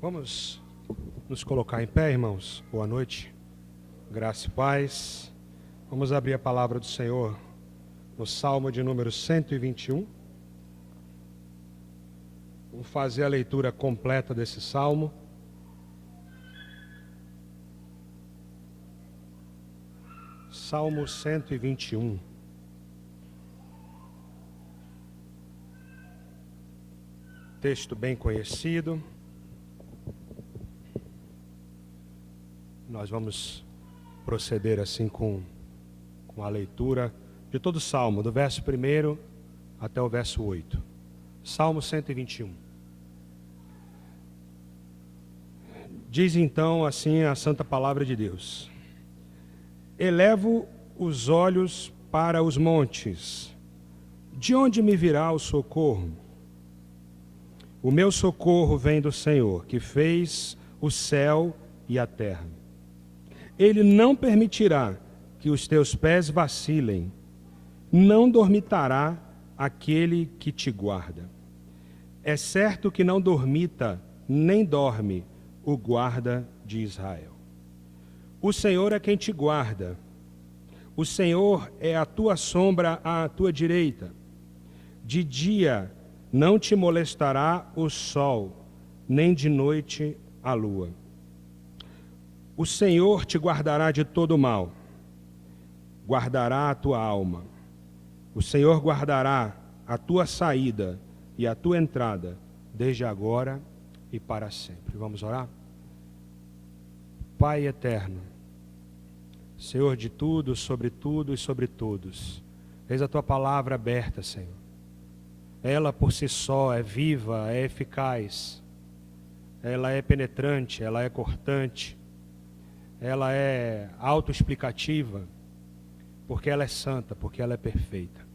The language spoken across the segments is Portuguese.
Vamos nos colocar em pé, irmãos. Boa noite. Graça e paz. Vamos abrir a palavra do Senhor no Salmo de número 121. Vamos fazer a leitura completa desse Salmo. Salmo 121. Texto bem conhecido. Nós vamos proceder assim com a leitura de todo o Salmo, do verso 1 até o verso 8. Salmo 121. Diz então assim a santa palavra de Deus: Elevo os olhos para os montes, de onde me virá o socorro? O meu socorro vem do Senhor, que fez o céu e a terra. Ele não permitirá que os teus pés vacilem, não dormitará aquele que te guarda. É certo que não dormita, nem dorme o guarda de Israel. O Senhor é quem te guarda. O Senhor é a tua sombra à tua direita. De dia não te molestará o sol, nem de noite a lua. O Senhor te guardará de todo mal, guardará a tua alma. O Senhor guardará a tua saída e a tua entrada, desde agora e para sempre. Vamos orar? Pai eterno, Senhor de tudo e sobre todos, eis a tua palavra aberta, Senhor. Ela por si só é viva, é eficaz, ela é penetrante, ela é cortante, ela é autoexplicativa, porque ela é santa, porque ela é perfeita.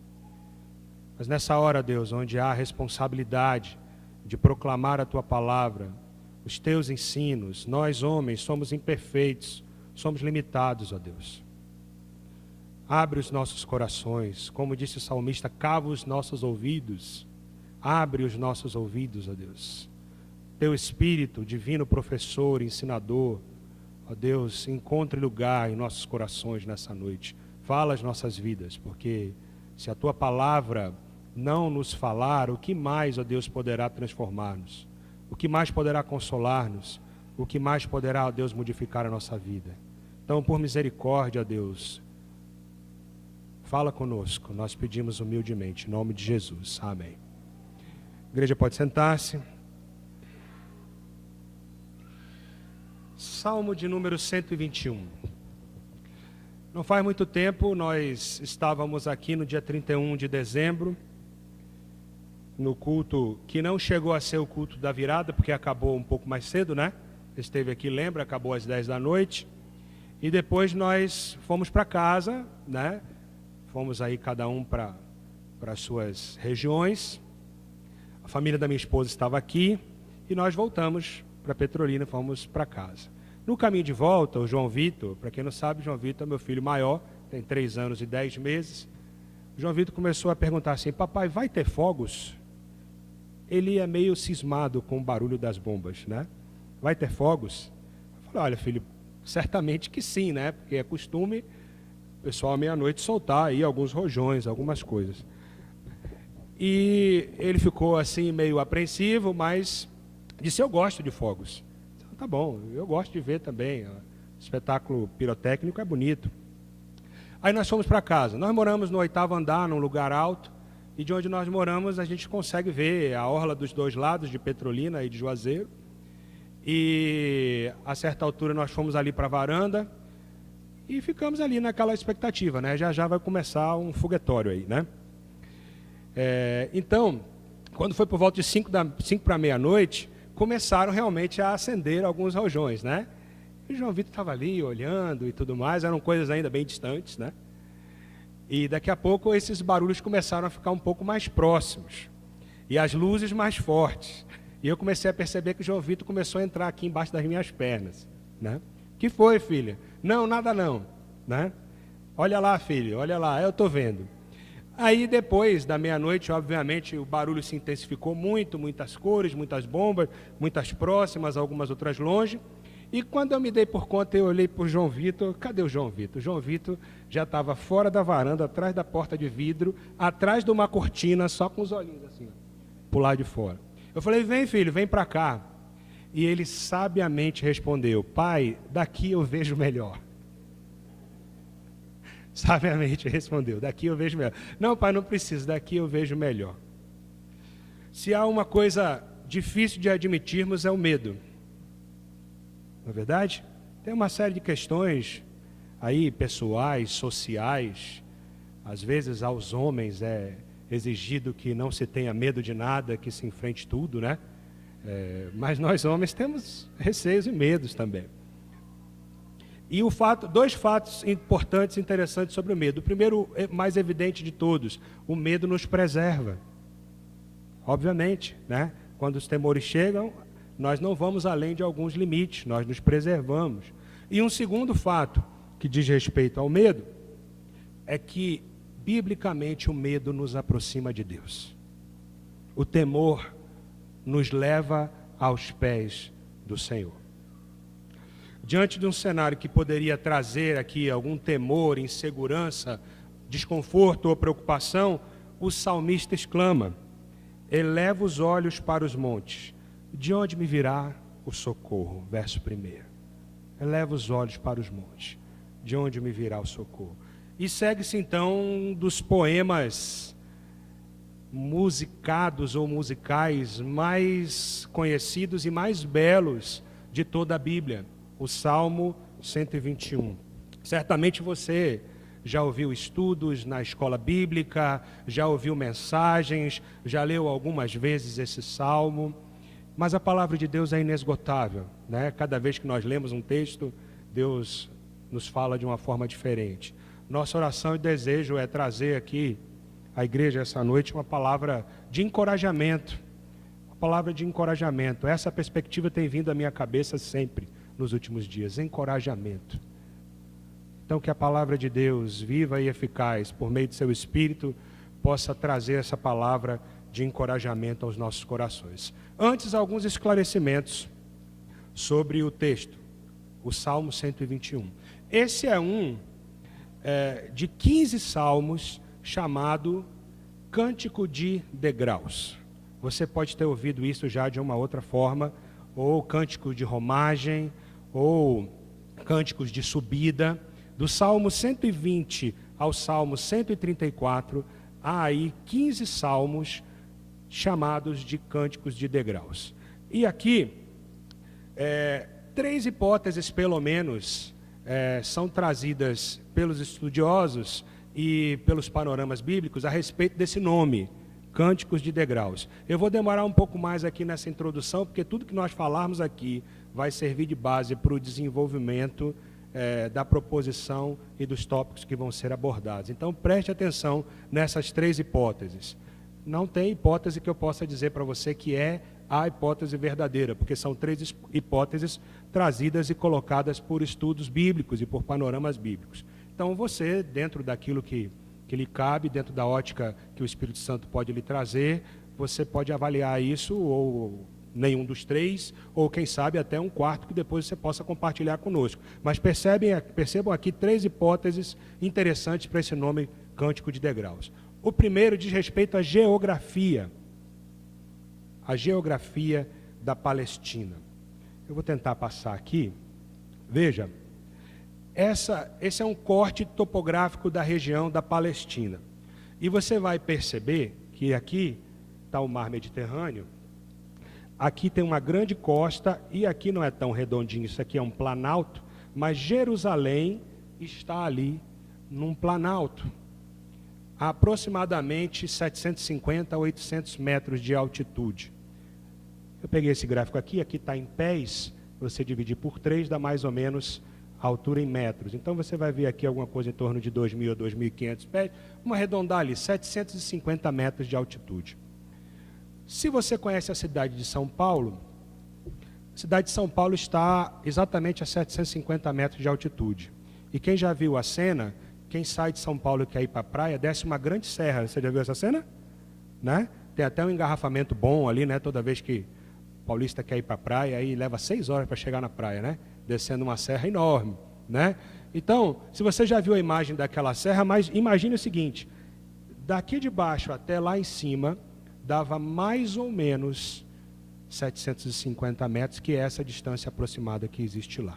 Mas nessa hora, Deus, onde há a responsabilidade de proclamar a tua palavra, os teus ensinos, nós homens somos imperfeitos, somos limitados, ó Deus. Abre os nossos corações, como disse o salmista, cava os nossos ouvidos, abre os nossos ouvidos, ó Deus. Teu Espírito, divino professor, ensinador, ó Deus, encontre lugar em nossos corações nessa noite. Fala as nossas vidas, porque se a tua palavra não nos falar, o que mais, ó Deus, poderá transformar-nos? O que mais poderá consolar-nos? O que mais poderá, ó Deus, modificar a nossa vida? Então, por misericórdia, ó Deus, fala conosco, nós pedimos humildemente, em nome de Jesus. Amém. A igreja pode sentar-se. Salmo de número 121. Não faz muito tempo, nós estávamos aqui no dia 31 de dezembro, no culto que não chegou a ser o culto da virada, porque acabou um pouco mais cedo, né? Esteve aqui, lembra? Acabou às 10 da noite. E depois nós fomos para casa, né? Fomos aí cada um para as suas regiões. A família da minha esposa estava aqui e nós voltamos para Petrolina, fomos para casa. No caminho de volta, o João Vitor, para quem não sabe, João Vitor é meu filho maior, tem 3 anos e 10 meses. O João Vitor começou a perguntar assim: papai, vai ter fogos? Ele é meio cismado com o barulho das bombas, né? Vai ter fogos? Eu falei: olha, filho, certamente que sim, né? Porque é costume o pessoal à meia-noite soltar aí alguns rojões, algumas coisas. E ele ficou assim meio apreensivo, mas disse: eu gosto de fogos. Então, tá bom, eu gosto de ver também. O espetáculo pirotécnico é bonito. Aí nós fomos para casa. Nós moramos no 8º andar, num lugar alto, e de onde nós moramos a gente consegue ver a orla dos dois lados, de Petrolina e de Juazeiro. E a certa altura nós fomos ali para a varanda e ficamos ali naquela expectativa, né? Já vai começar um foguetório aí, né? Então, quando foi por volta de 5 para meia-noite, começaram realmente a acender alguns rojões, né? E o João Vitor estava ali olhando e tudo mais, eram coisas ainda bem distantes, né? E daqui a pouco esses barulhos começaram a ficar um pouco mais próximos e as luzes mais fortes. E eu comecei a perceber que o João Vitor começou a entrar aqui embaixo das minhas pernas, né? Que foi, filha? Não, nada não, né? Olha lá, filho, olha lá, eu estou vendo. Aí depois da meia-noite, obviamente, o barulho se intensificou muito, muitas cores, muitas bombas, muitas próximas, algumas outras longe. E quando eu me dei por conta, eu olhei para o João Vitor. Cadê o João Vitor? O João Vitor já estava fora da varanda, atrás da porta de vidro, atrás de uma cortina, só com os olhinhos assim, por lá de fora. Eu falei, vem filho, vem para cá. E ele sabiamente respondeu, pai, daqui eu vejo melhor. Sabiamente respondeu, daqui eu vejo melhor. Não, pai, não precisa, daqui eu vejo melhor. Se há uma coisa difícil de admitirmos é o medo. Não é verdade? Tem uma série de questões aí, pessoais, sociais. Às vezes aos homens é exigido que não se tenha medo de nada, que se enfrente tudo, né? Mas nós homens temos receios e medos também. E dois fatos importantes e interessantes sobre o medo. O primeiro, mais evidente de todos, o medo nos preserva. Obviamente, né? Quando os temores chegam, nós não vamos além de alguns limites, nós nos preservamos. E um segundo fato que diz respeito ao medo é que, biblicamente, o medo nos aproxima de Deus. O temor nos leva aos pés do Senhor. Diante de um cenário que poderia trazer aqui algum temor, insegurança, desconforto ou preocupação, o salmista exclama, eleva os olhos para os montes, de onde me virá o socorro? Verso 1. Eleva os olhos para os montes, de onde me virá o socorro? E segue-se então um dos poemas musicados ou musicais mais conhecidos e mais belos de toda a Bíblia, o Salmo 121. Certamente você já ouviu estudos na escola bíblica, já ouviu mensagens, já leu algumas vezes esse salmo, mas a palavra de Deus é inesgotável, né? Cada vez que nós lemos um texto, Deus nos fala de uma forma diferente. Nossa oração e desejo é trazer aqui à igreja essa noite uma palavra de encorajamento. Uma palavra de encorajamento. Essa perspectiva tem vindo à minha cabeça sempre nos últimos dias. Encorajamento. Então que a palavra de Deus, viva e eficaz, por meio de seu Espírito, possa trazer essa palavra de encorajamento aos nossos corações. Antes, alguns esclarecimentos sobre o texto, o Salmo 121. Esse é de 15 salmos, chamado Cântico de Degraus. Você pode ter ouvido isso já de uma outra forma, ou Cântico de Romagem, ou Cânticos de Subida. Do Salmo 120 ao Salmo 134, há aí 15 salmos chamados de Cânticos de Degraus. E aqui, 3 hipóteses, pelo menos, são trazidas pelos estudiosos e pelos panoramas bíblicos a respeito desse nome, Cânticos de Degraus. Eu vou demorar um pouco mais aqui nessa introdução, porque tudo que nós falarmos aqui vai servir de base para o desenvolvimento da proposição e dos tópicos que vão ser abordados. Então, preste atenção nessas 3 hipóteses. Não tem hipótese que eu possa dizer para você que é a hipótese verdadeira, porque são 3 hipóteses trazidas e colocadas por estudos bíblicos e por panoramas bíblicos. Então, você, dentro daquilo que lhe cabe, dentro da ótica que o Espírito Santo pode lhe trazer, você pode avaliar isso, ou nenhum dos 3, ou quem sabe até um quarto que depois você possa compartilhar conosco. Mas percebam aqui 3 hipóteses interessantes para esse nome Cântico de Degraus. O primeiro diz respeito à geografia. A geografia da Palestina. Eu vou tentar passar aqui. Veja, esse é um corte topográfico da região da Palestina. E você vai perceber que aqui está o mar Mediterrâneo, aqui tem uma grande costa, e aqui não é tão redondinho, isso aqui é um planalto, mas Jerusalém está ali num planalto, a aproximadamente 750 a 800 metros de altitude. Eu peguei esse gráfico aqui está em pés, você dividir por 3 dá mais ou menos a altura em metros. Então você vai ver aqui alguma coisa em torno de 2.000 a 2.500 pés, vamos arredondar ali, 750 metros de altitude. Se você conhece a cidade de São Paulo, a cidade de São Paulo está exatamente a 750 metros de altitude. E quem já viu a cena, quem sai de São Paulo e quer ir para a praia, desce uma grande serra. Você já viu essa cena? Né? Tem até um engarrafamento bom ali, né? Toda vez que o paulista quer ir para a praia, aí leva 6 horas para chegar na praia, né? Descendo uma serra enorme, né? Então, se você já viu a imagem daquela serra, mas imagine o seguinte, daqui de baixo até lá em cima, dava mais ou menos 750 metros, que é essa distância aproximada que existe lá.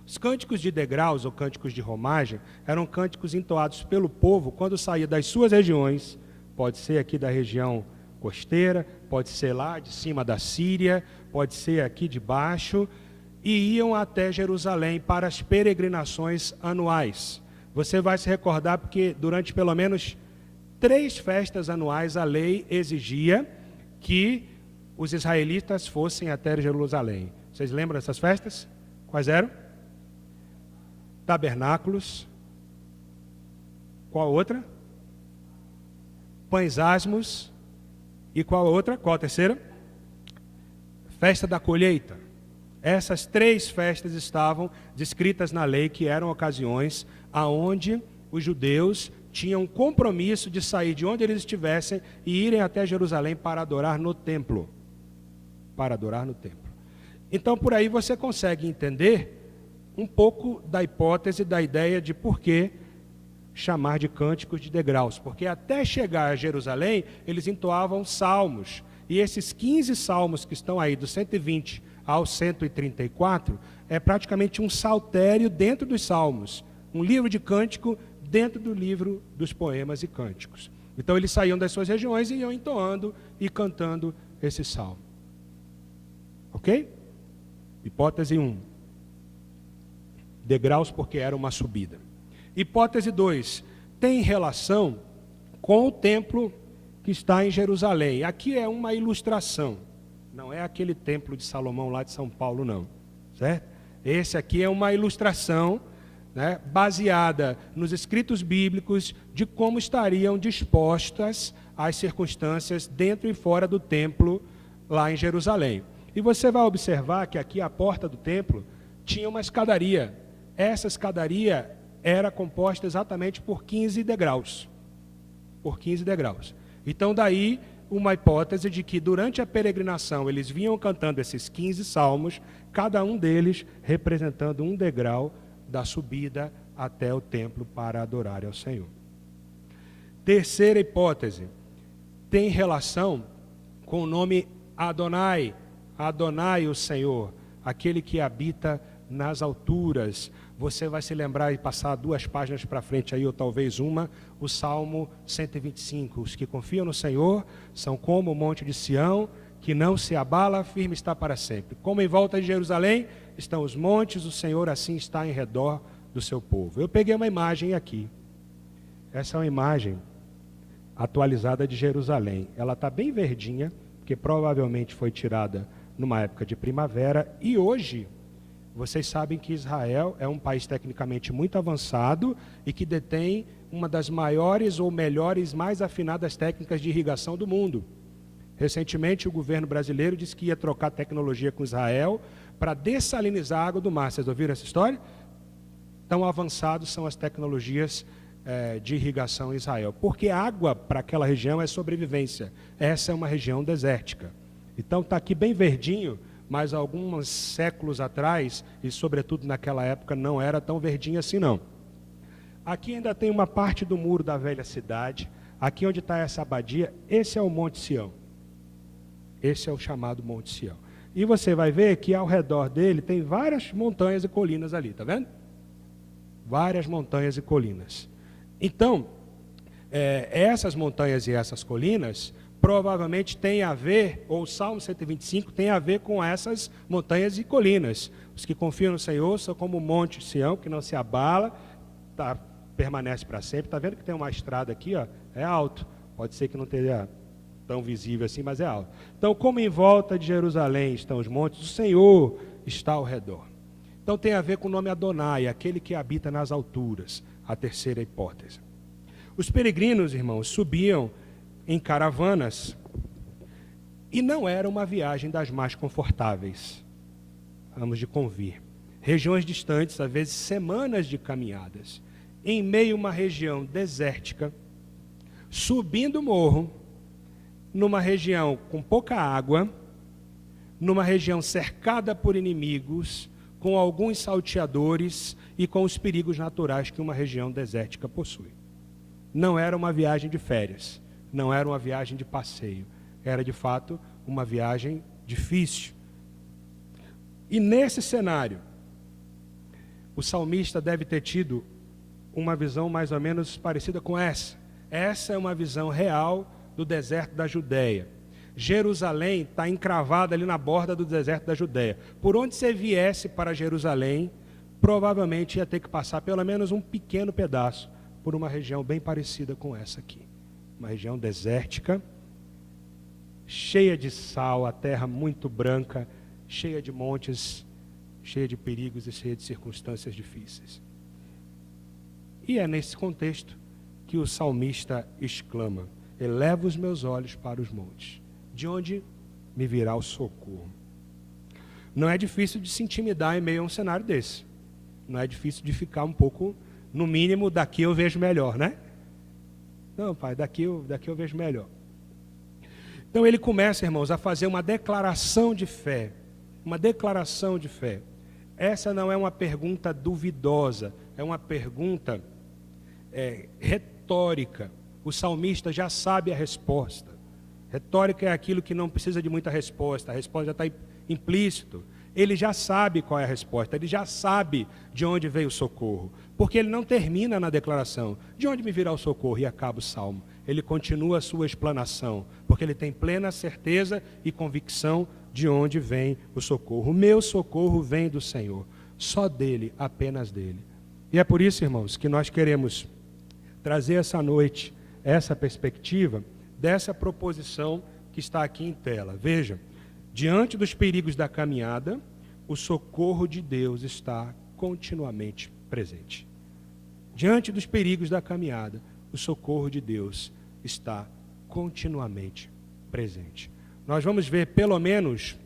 Os cânticos de degraus, ou cânticos de romagem, eram cânticos entoados pelo povo quando saía das suas regiões, pode ser aqui da região costeira, pode ser lá de cima da Síria, pode ser aqui de baixo, e iam até Jerusalém para as peregrinações anuais. Você vai se recordar porque durante pelo menos 3 festas anuais a lei exigia que os israelitas fossem até Jerusalém. Vocês lembram dessas festas? Quais eram? Tabernáculos. Qual outra? Pães asmos. E qual outra? Qual a terceira? Festa da colheita. Essas 3 festas estavam descritas na lei, que eram ocasiões aonde os judeus tinham compromisso de sair de onde eles estivessem e irem até Jerusalém para adorar no templo. Para adorar no templo. Então, por aí você consegue entender um pouco da hipótese, da ideia de por que chamar de cânticos de degraus. Porque até chegar a Jerusalém, eles entoavam salmos. E esses 15 salmos que estão aí, do 120 ao 134, é praticamente um saltério dentro dos salmos. Um livro de cântico dentro do livro dos poemas e cânticos. Então eles saíam das suas regiões e iam entoando e cantando esse salmo. Ok? Hipótese 1. Degraus porque era uma subida. Hipótese 2. Tem relação com o templo que está em Jerusalém. Aqui é uma ilustração. Não é aquele templo de Salomão lá de São Paulo, não. Certo? Esse aqui é uma ilustração, né, baseada nos escritos bíblicos de como estariam dispostas as circunstâncias dentro e fora do templo lá em Jerusalém. E você vai observar que aqui a porta do templo tinha uma escadaria. Essa escadaria era composta exatamente por 15 degraus. Por 15 degraus. Então daí uma hipótese de que durante a peregrinação eles vinham cantando esses 15 salmos, cada um deles representando um degrau da subida até o templo para adorar ao Senhor. Terceira hipótese, tem relação com o nome Adonai. Adonai, o Senhor, aquele que habita nas alturas. Você vai se lembrar e passar 2 páginas para frente aí, ou talvez uma, o Salmo 125. Os que confiam no Senhor são como o monte de Sião, que não se abala, firme está para sempre. Como em volta de Jerusalém estão os montes, o Senhor assim está em redor do seu povo. Eu peguei uma imagem aqui. Essa é uma imagem atualizada de Jerusalém. Ela está bem verdinha, porque provavelmente foi tirada numa época de primavera, e hoje vocês sabem que Israel é um país tecnicamente muito avançado e que detém uma das maiores ou melhores, mais afinadas técnicas de irrigação do mundo. Recentemente o governo brasileiro disse que ia trocar tecnologia com Israel para dessalinizar a água do mar. Vocês ouviram essa história? Tão avançadas são as tecnologias de irrigação em Israel. Porque a água para aquela região é sobrevivência. Essa é uma região desértica. Então está aqui bem verdinho, mas alguns séculos atrás, e sobretudo naquela época, não era tão verdinho assim não. Aqui ainda tem uma parte do muro da velha cidade. Aqui onde está essa abadia, esse é o Monte Sião. Esse é o chamado Monte Sião. E você vai ver que ao redor dele tem várias montanhas e colinas ali, está vendo? Várias montanhas e colinas. Então, essas montanhas e essas colinas provavelmente tem a ver, ou o Salmo 125 tem a ver com essas montanhas e colinas. Os que confiam no Senhor são como o Monte Sião, que não se abala, permanece para sempre. Está vendo que tem uma estrada aqui, ó, é alto. Pode ser que não esteja tão visível assim, mas é alto. Então, como em volta de Jerusalém estão os montes, o Senhor está ao redor. Então tem a ver com o nome Adonai, aquele que habita nas alturas, a terceira hipótese. Os peregrinos, irmãos, subiam em caravanas, e não era uma viagem das mais confortáveis, vamos de convir. Regiões distantes, às vezes semanas de caminhadas. em meio a uma região desértica, subindo o morro, numa região com pouca água, numa região cercada por inimigos, com alguns salteadores e com os perigos naturais que uma região desértica possui. Não era uma viagem de férias, não era uma viagem de passeio, era de fato uma viagem difícil. E nesse cenário, o salmista deve ter tido uma visão mais ou menos parecida com essa. Essa é uma visão real do deserto da Judéia. Jerusalém está encravada ali na borda do deserto da Judéia. Por onde você viesse para Jerusalém, provavelmente ia ter que passar pelo menos um pequeno pedaço por uma região bem parecida com essa aqui. Uma região desértica, cheia de sal, a terra muito branca, cheia de montes, cheia de perigos e cheia de circunstâncias difíceis. E é nesse contexto que o salmista exclama: eleva os meus olhos para os montes, de onde me virá o socorro. Não é difícil de se intimidar em meio a um cenário desse. Não é difícil de ficar um pouco, no mínimo, daqui eu vejo melhor, né? Não, pai, daqui eu vejo melhor. Então ele começa, irmãos, a fazer uma declaração de fé. Uma declaração de fé. Essa não é uma pergunta duvidosa, é uma pergunta retórica. O salmista já sabe a resposta. Retórica é aquilo que não precisa de muita resposta, a resposta já está implícito. Ele já sabe qual é a resposta, ele já sabe de onde veio o socorro, porque ele não termina na declaração, de onde me virá o socorro, e acaba o salmo. Ele continua a sua explanação, porque ele tem plena certeza e convicção de onde vem o socorro. O meu socorro vem do Senhor, só dele, apenas dele. E é por isso, irmãos, que nós queremos trazer essa noite essa perspectiva dessa proposição que está aqui em tela. Veja, diante dos perigos da caminhada, o socorro de Deus está continuamente presente. Diante dos perigos da caminhada, o socorro de Deus está continuamente presente. Nós vamos ver pelo menos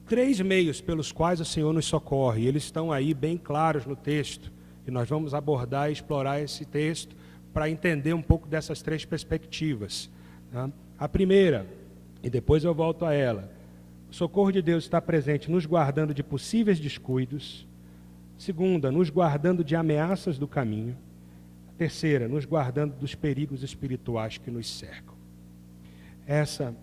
3 meios pelos quais o Senhor nos socorre. E eles estão aí bem claros no texto. E nós vamos abordar e explorar esse texto para entender um pouco dessas 3 perspectivas. Tá? A primeira, e depois eu volto a ela, o socorro de Deus está presente nos guardando de possíveis descuidos. Segunda, nos guardando de ameaças do caminho. A terceira, nos guardando dos perigos espirituais que nos cercam. Essa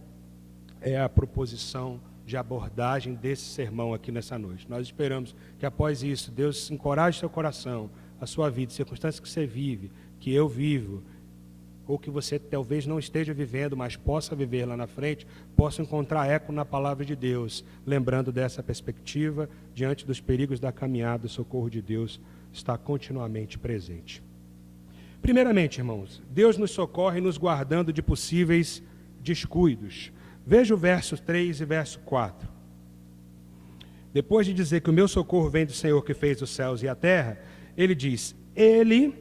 é a proposição de abordagem desse sermão aqui nessa noite. Nós esperamos que após isso, Deus encoraje seu coração, a sua vida, circunstâncias que você vive, que eu vivo, ou que você talvez não esteja vivendo, mas possa viver lá na frente, possa encontrar eco na palavra de Deus, lembrando dessa perspectiva, diante dos perigos da caminhada, o socorro de Deus está continuamente presente. Primeiramente, irmãos, Deus nos socorre nos guardando de possíveis descuidos. Veja o verso 3 e verso 4. Depois de dizer que o meu socorro vem do Senhor que fez os céus e a terra, ele diz, Ele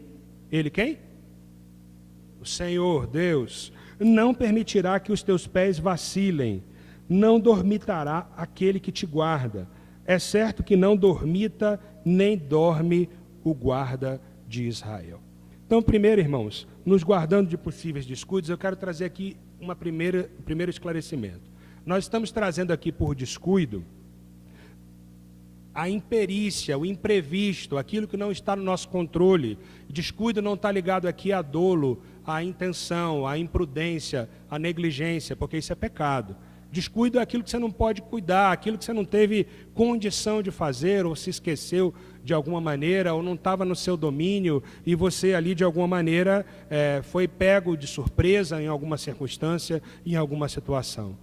quem? O Senhor, Deus, não permitirá que os teus pés vacilem, não dormitará aquele que te guarda. É certo que não dormita, nem dorme o guarda de Israel. Então, primeiro, irmãos, nos guardando de possíveis descuidos, eu quero trazer aqui primeiro esclarecimento. Nós estamos trazendo aqui por descuido a imperícia, o imprevisto, aquilo que não está no nosso controle. Descuido não está ligado aqui a dolo, à intenção, à imprudência, à negligência, porque isso é pecado. Descuido é aquilo que você não pode cuidar, aquilo que você não teve condição de fazer, ou se esqueceu de alguma maneira, ou não estava no seu domínio, e você ali de alguma maneira foi pego de surpresa em alguma circunstância, em alguma situação.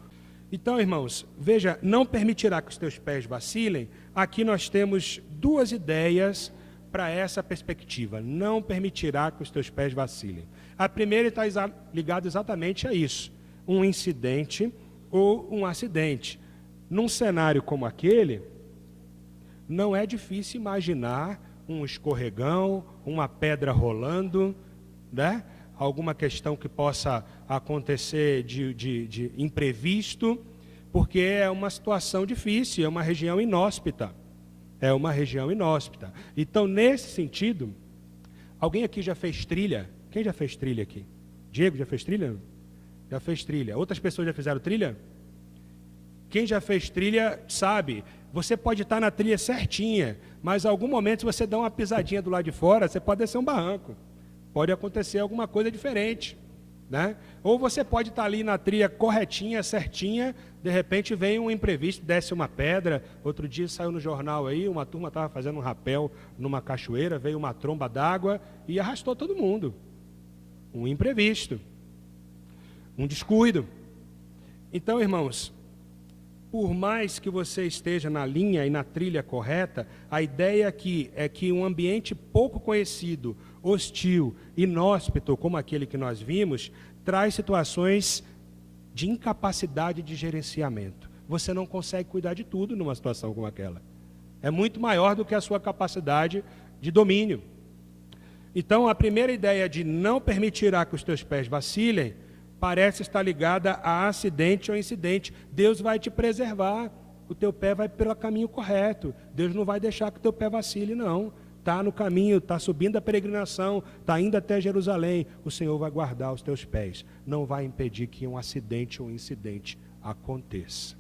Então, irmãos, veja, não permitirá que os teus pés vacilem. Aqui nós temos 2 ideias para essa perspectiva. Não permitirá que os teus pés vacilem. A primeira está ligada exatamente a isso. Um incidente ou um acidente. Num cenário como aquele, não é difícil imaginar um escorregão, uma pedra rolando, né? Alguma questão que possa acontecer de imprevisto, porque é uma situação difícil, é uma região inóspita. É uma região inóspita. Então, nesse sentido, Alguém aqui já fez trilha? Quem já fez trilha aqui? Diego, já fez trilha? Já fez trilha. Outras pessoas já fizeram trilha? Quem já fez trilha sabe, você pode estar na trilha certinha, mas em algum momento, se você dá uma pisadinha do lado de fora, você pode descer um barranco. Pode acontecer alguma coisa diferente, né? Ou você pode estar ali na trilha corretinha, certinha, de repente vem um imprevisto, desce uma pedra. Outro dia saiu no jornal aí, uma turma estava fazendo um rapel numa cachoeira, veio uma tromba d'água e arrastou todo mundo. Um imprevisto, um descuido. Então, irmãos, por mais que você esteja na linha e na trilha correta, a ideia aqui é que um ambiente pouco conhecido, hostil, inóspito, como aquele que nós vimos, traz situações de incapacidade de gerenciamento. Você não consegue cuidar de tudo numa situação como aquela. É muito maior do que a sua capacidade de domínio. Então, a primeira ideia de não permitirá que os teus pés vacilem, parece estar ligada a acidente ou incidente. Deus vai te preservar, o teu pé vai pelo caminho correto. Deus não vai deixar que o teu pé vacile, não. Está no caminho, está subindo a peregrinação, está indo até Jerusalém. O Senhor vai guardar os teus pés. Não vai impedir que um acidente ou incidente aconteça.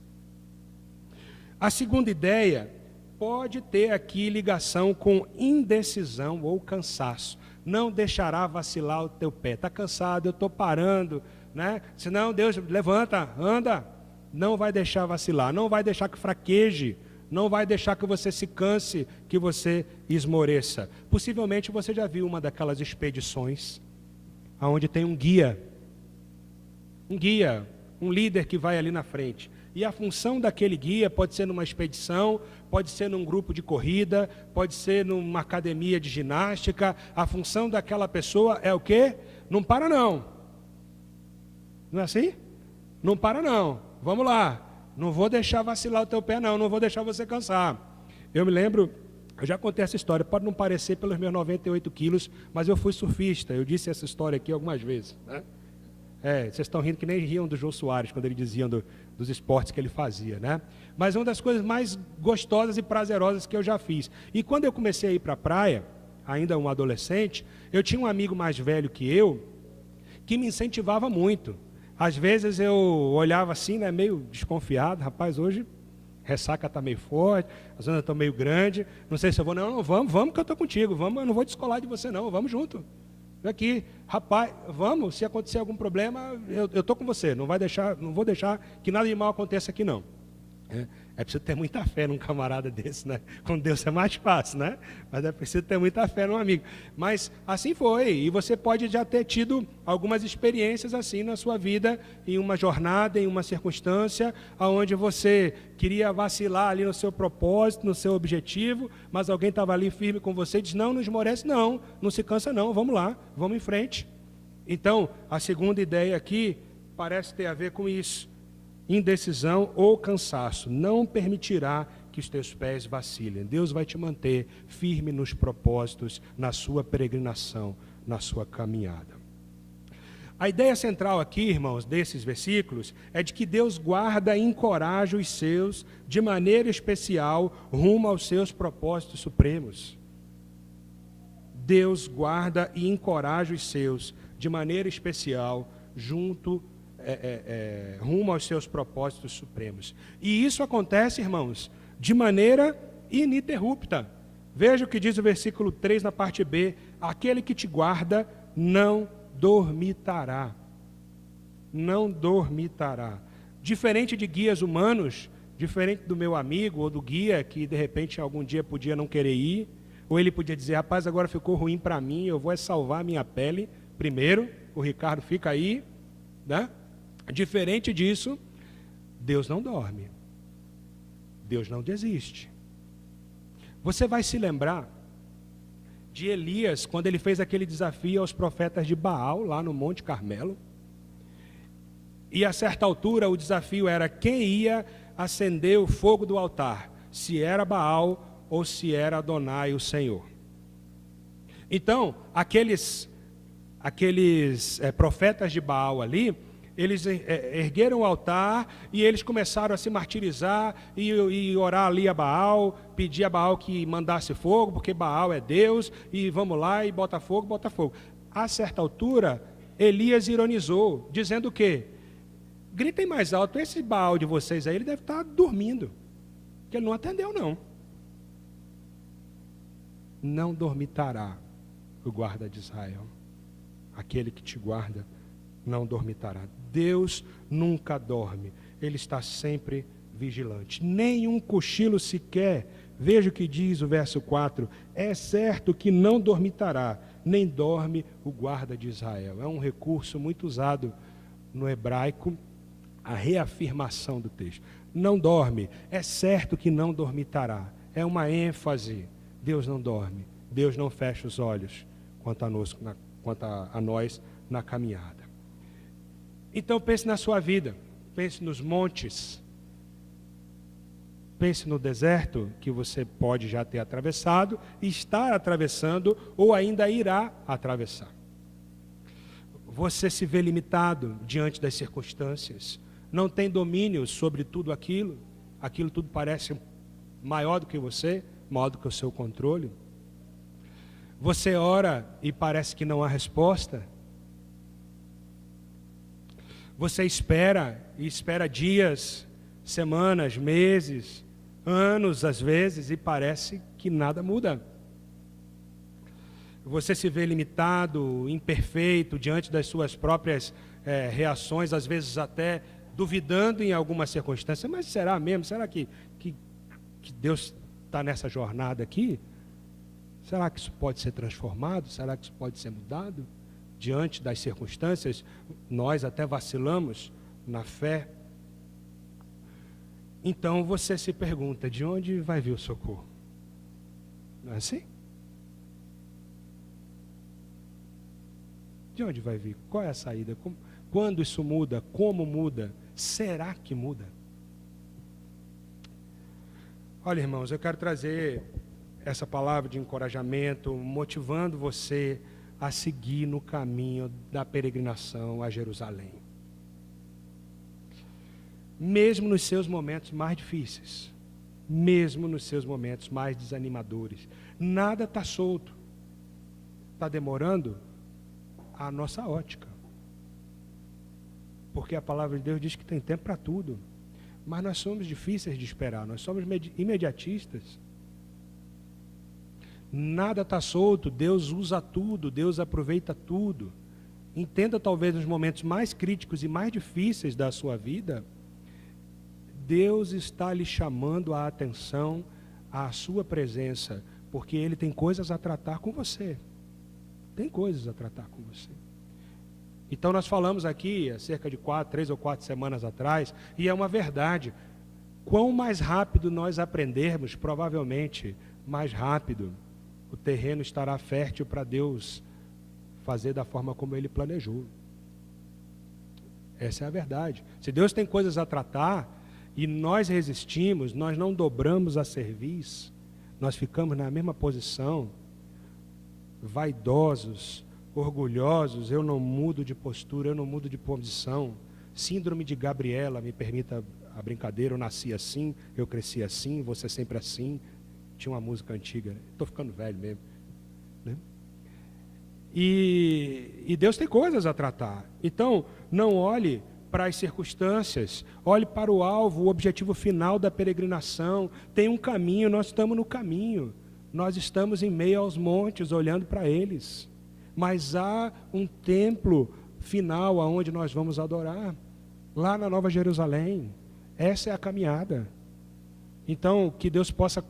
A segunda ideia pode ter aqui ligação com indecisão ou cansaço. Não deixará vacilar o teu pé. Está cansado, eu estou parando, né? Senão Deus levanta, anda. Não vai deixar vacilar, não vai deixar que fraqueje, não vai deixar que você se canse, que você esmoreça. Possivelmente você já viu uma daquelas expedições, onde tem um guia, um líder que vai ali na frente. E a função daquele guia pode ser numa expedição, pode ser num grupo de corrida, pode ser numa academia de ginástica. A função daquela pessoa é o quê? Não para não. Não é assim? Não para não. Vamos lá. Não vou deixar vacilar o teu pé não, não vou deixar você cansar. Eu me lembro, eu já contei essa história, pode não parecer pelos meus 98 quilos, mas eu fui surfista. Eu disse essa história aqui algumas vezes, né? Vocês estão rindo que nem riam do Jô Soares, quando ele dizia dos esportes que ele fazia, né? Mas uma das coisas mais gostosas e prazerosas que eu já fiz. E quando eu comecei a ir para a praia, ainda um adolescente, eu tinha um amigo mais velho que eu, que me incentivava muito. Às vezes eu olhava assim, né, meio desconfiado, rapaz, hoje ressaca está meio forte, as ondas estão meio grandes, não sei se eu vou, não, vamos que eu estou contigo, vamos, eu não vou descolar de você não, vamos junto. Aqui, rapaz, vamos, se acontecer algum problema, eu estou com você, não vou deixar que nada de mal aconteça aqui não. É preciso ter muita fé num camarada desse, né? Com Deus é mais fácil, né? Mas é preciso ter muita fé num amigo. Mas assim foi, e você pode já ter tido algumas experiências assim na sua vida, em uma jornada, em uma circunstância, onde você queria vacilar ali no seu propósito, no seu objetivo, mas alguém estava ali firme com você e diz, não esmorece não, não se cansa não, vamos lá, vamos em frente. Então, a segunda ideia aqui parece ter a ver com isso. Indecisão ou cansaço não permitirá que os teus pés vacilem. Deus vai te manter firme nos propósitos, na sua peregrinação, na sua caminhada. A ideia central aqui, irmãos, desses versículos, é de que Deus guarda e encoraja os seus, de maneira especial, rumo aos seus propósitos supremos. Deus guarda e encoraja os seus, de maneira especial, rumo aos seus propósitos supremos. E isso acontece, irmãos, de maneira ininterrupta. Veja o que diz o versículo 3 na parte B. Aquele que te guarda não dormitará. Não dormitará. Diferente de guias humanos, diferente do meu amigo ou do guia que de repente algum dia podia não querer ir, ou ele podia dizer, rapaz, agora ficou ruim para mim, eu vou salvar a minha pele primeiro, o Ricardo fica aí, né? Diferente disso, Deus não dorme. Deus não desiste. Você vai se lembrar de Elias, quando ele fez aquele desafio aos profetas de Baal, lá no Monte Carmelo. E a certa altura o desafio era quem ia acender o fogo do altar, se era Baal ou se era Adonai, o Senhor. Então, aqueles profetas de Baal ali, Eles ergueram o altar e eles começaram a se martirizar e orar ali a Baal, pedir a Baal que mandasse fogo, porque Baal é Deus, e vamos lá e bota fogo, bota fogo. A certa altura, Elias ironizou, dizendo o quê? Gritem mais alto, esse Baal de vocês aí, ele deve estar dormindo, porque ele não atendeu não. Não dormitará o guarda de Israel, aquele que te guarda não dormitará. Deus nunca dorme, Ele está sempre vigilante. Nem um cochilo sequer. Veja o que diz o verso 4. É certo que não dormitará, nem dorme o guarda de Israel. É um recurso muito usado no hebraico, a reafirmação do texto. Não dorme, é certo que não dormitará. É uma ênfase. Deus não dorme, Deus não fecha os olhos quanto a nós na caminhada. Então pense na sua vida, pense nos montes, pense no deserto que você pode já ter atravessado, estar atravessando ou ainda irá atravessar. Você se vê limitado diante das circunstâncias, não tem domínio sobre tudo aquilo tudo parece maior do que você, maior do que o seu controle. Você ora e parece que não há resposta. Você espera dias, semanas, meses, anos às vezes, e parece que nada muda. Você se vê limitado, imperfeito, diante das suas próprias reações, às vezes até duvidando em alguma circunstância. Mas será mesmo? Será que Deus está nessa jornada aqui? Será que isso pode ser transformado? Será que isso pode ser mudado? Diante das circunstâncias, nós até vacilamos na fé. Então você se pergunta, de onde vai vir o socorro? Não é assim? De onde vai vir? Qual é a saída? Quando isso muda? Como muda? Será que muda? Olha, irmãos, eu quero trazer essa palavra de encorajamento, motivando você a seguir no caminho da peregrinação a Jerusalém. Mesmo nos seus momentos mais difíceis, mesmo nos seus momentos mais desanimadores, nada está solto. Está demorando a nossa ótica. Porque a palavra de Deus diz que tem tempo para tudo. Mas nós somos difíceis de esperar, nós somos imediatistas. Nada está solto, Deus usa tudo, Deus aproveita tudo. Entenda, talvez nos momentos mais críticos e mais difíceis da sua vida, Deus está lhe chamando a atenção à sua presença, porque Ele tem coisas a tratar com você. Tem coisas a tratar com você. Então nós falamos aqui, há cerca de 3 ou 4 semanas atrás, e é uma verdade, quão mais rápido nós aprendermos, provavelmente mais rápido, o terreno estará fértil para Deus fazer da forma como Ele planejou. Essa é a verdade. Se Deus tem coisas a tratar e nós resistimos, nós não dobramos a cerviz, nós ficamos na mesma posição, vaidosos, orgulhosos, eu não mudo de postura, eu não mudo de posição. Síndrome de Gabriela, me permita a brincadeira, eu nasci assim, eu cresci assim, você sempre assim. Tinha uma música antiga, estou ficando velho mesmo, né? E Deus tem coisas a tratar. Então, não olhe para as circunstâncias, olhe para o alvo, o objetivo final da peregrinação. Tem um caminho, nós estamos no caminho. Nós estamos em meio aos montes, olhando para eles. Mas há um templo final aonde nós vamos adorar, lá na Nova Jerusalém. Essa é a caminhada. Então, que Deus possa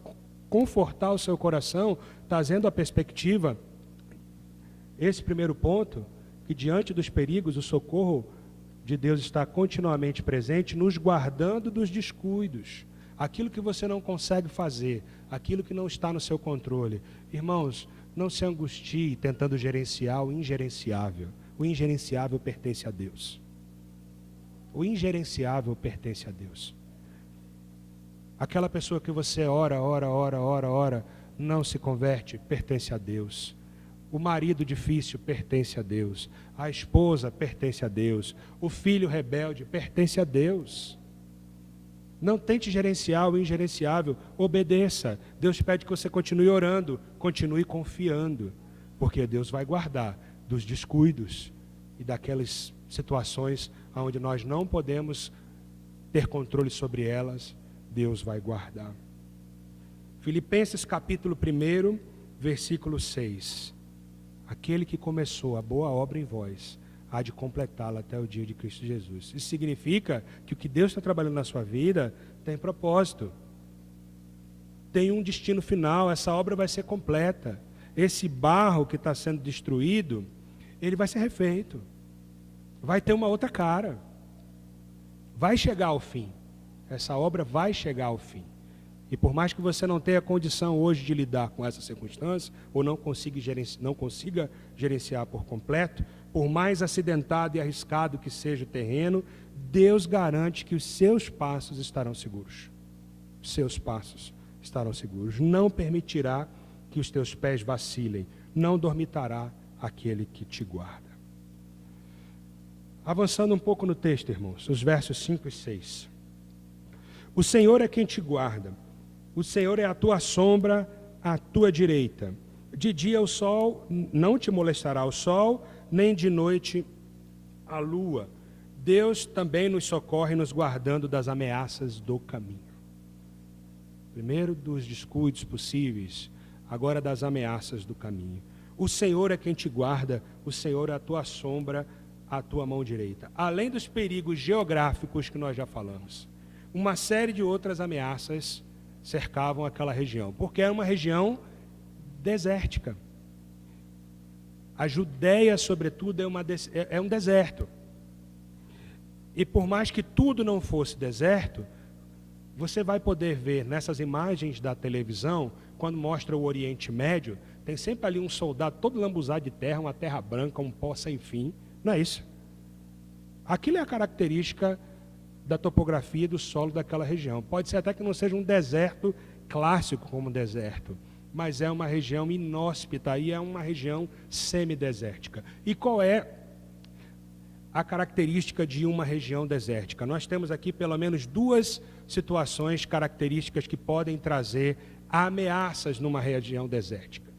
confortar o seu coração, trazendo a perspectiva, esse primeiro ponto, que diante dos perigos, o socorro de Deus está continuamente presente, nos guardando dos descuidos, aquilo que você não consegue fazer, aquilo que não está no seu controle. Irmãos, não se angustie tentando gerenciar o ingerenciável. O ingerenciável pertence a Deus. O ingerenciável pertence a Deus. Aquela pessoa que você ora, não se converte, pertence a Deus. O marido difícil pertence a Deus. A esposa pertence a Deus. O filho rebelde pertence a Deus. Não tente gerenciar o ingerenciável. Obedeça. Deus pede que você continue orando. Continue confiando. Porque Deus vai guardar dos descuidos e daquelas situações onde nós não podemos ter controle sobre elas. Deus vai guardar. Filipenses capítulo 1, versículo 6. Aquele que começou a boa obra em vós, há de completá-la até o dia de Cristo Jesus. Isso significa que o que Deus está trabalhando na sua vida tem propósito. Tem um destino final, essa obra vai ser completa. Esse barro que está sendo destruído, ele vai ser refeito. Vai ter uma outra cara. Vai chegar ao fim. Essa obra vai chegar ao fim. E por mais que você não tenha condição hoje de lidar com essa circunstância, ou não consiga gerenciar por completo, por mais acidentado e arriscado que seja o terreno, Deus garante que os seus passos estarão seguros. Os seus passos estarão seguros. Não permitirá que os teus pés vacilem. Não dormitará aquele que te guarda. Avançando um pouco no texto, irmãos, os versos 5 e 6. O Senhor é quem te guarda. O Senhor é a tua sombra à tua direita. De dia o sol, não te molestará o sol, nem de noite a lua. Deus também nos socorre, nos guardando das ameaças do caminho. Primeiro dos descuidos possíveis, agora das ameaças do caminho. O Senhor é quem te guarda, o Senhor é a tua sombra à tua mão direita. Além dos perigos geográficos que nós já falamos, uma série de outras ameaças cercavam aquela região, porque era uma região desértica. A Judéia, sobretudo, é um deserto. E por mais que tudo não fosse deserto, você vai poder ver nessas imagens da televisão, quando mostra o Oriente Médio, tem sempre ali um soldado todo lambuzado de terra, uma terra branca, um pó sem fim. Não é isso? Aquilo é a característica da topografia do solo daquela região. Pode ser até que não seja um deserto clássico como um deserto, mas é uma região inóspita e é uma região semidesértica. E qual é a característica de uma região desértica? Nós temos aqui pelo menos duas situações características que podem trazer ameaças numa região desértica.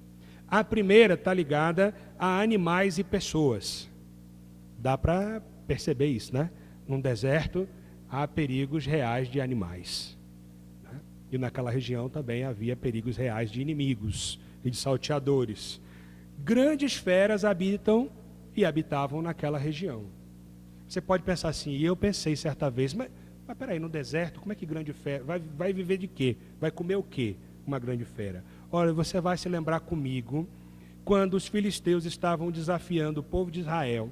A primeira está ligada a animais e pessoas. Dá para perceber isso, né? Num deserto há perigos reais de animais. Né? E naquela região também havia perigos reais de inimigos e de salteadores. Grandes feras habitam e habitavam naquela região. Você pode pensar assim, e eu pensei certa vez, mas peraí, no deserto, como é que grande fera? Vai viver de quê? Vai comer o quê? Uma grande fera. Olha, você vai se lembrar comigo, quando os filisteus estavam desafiando o povo de Israel,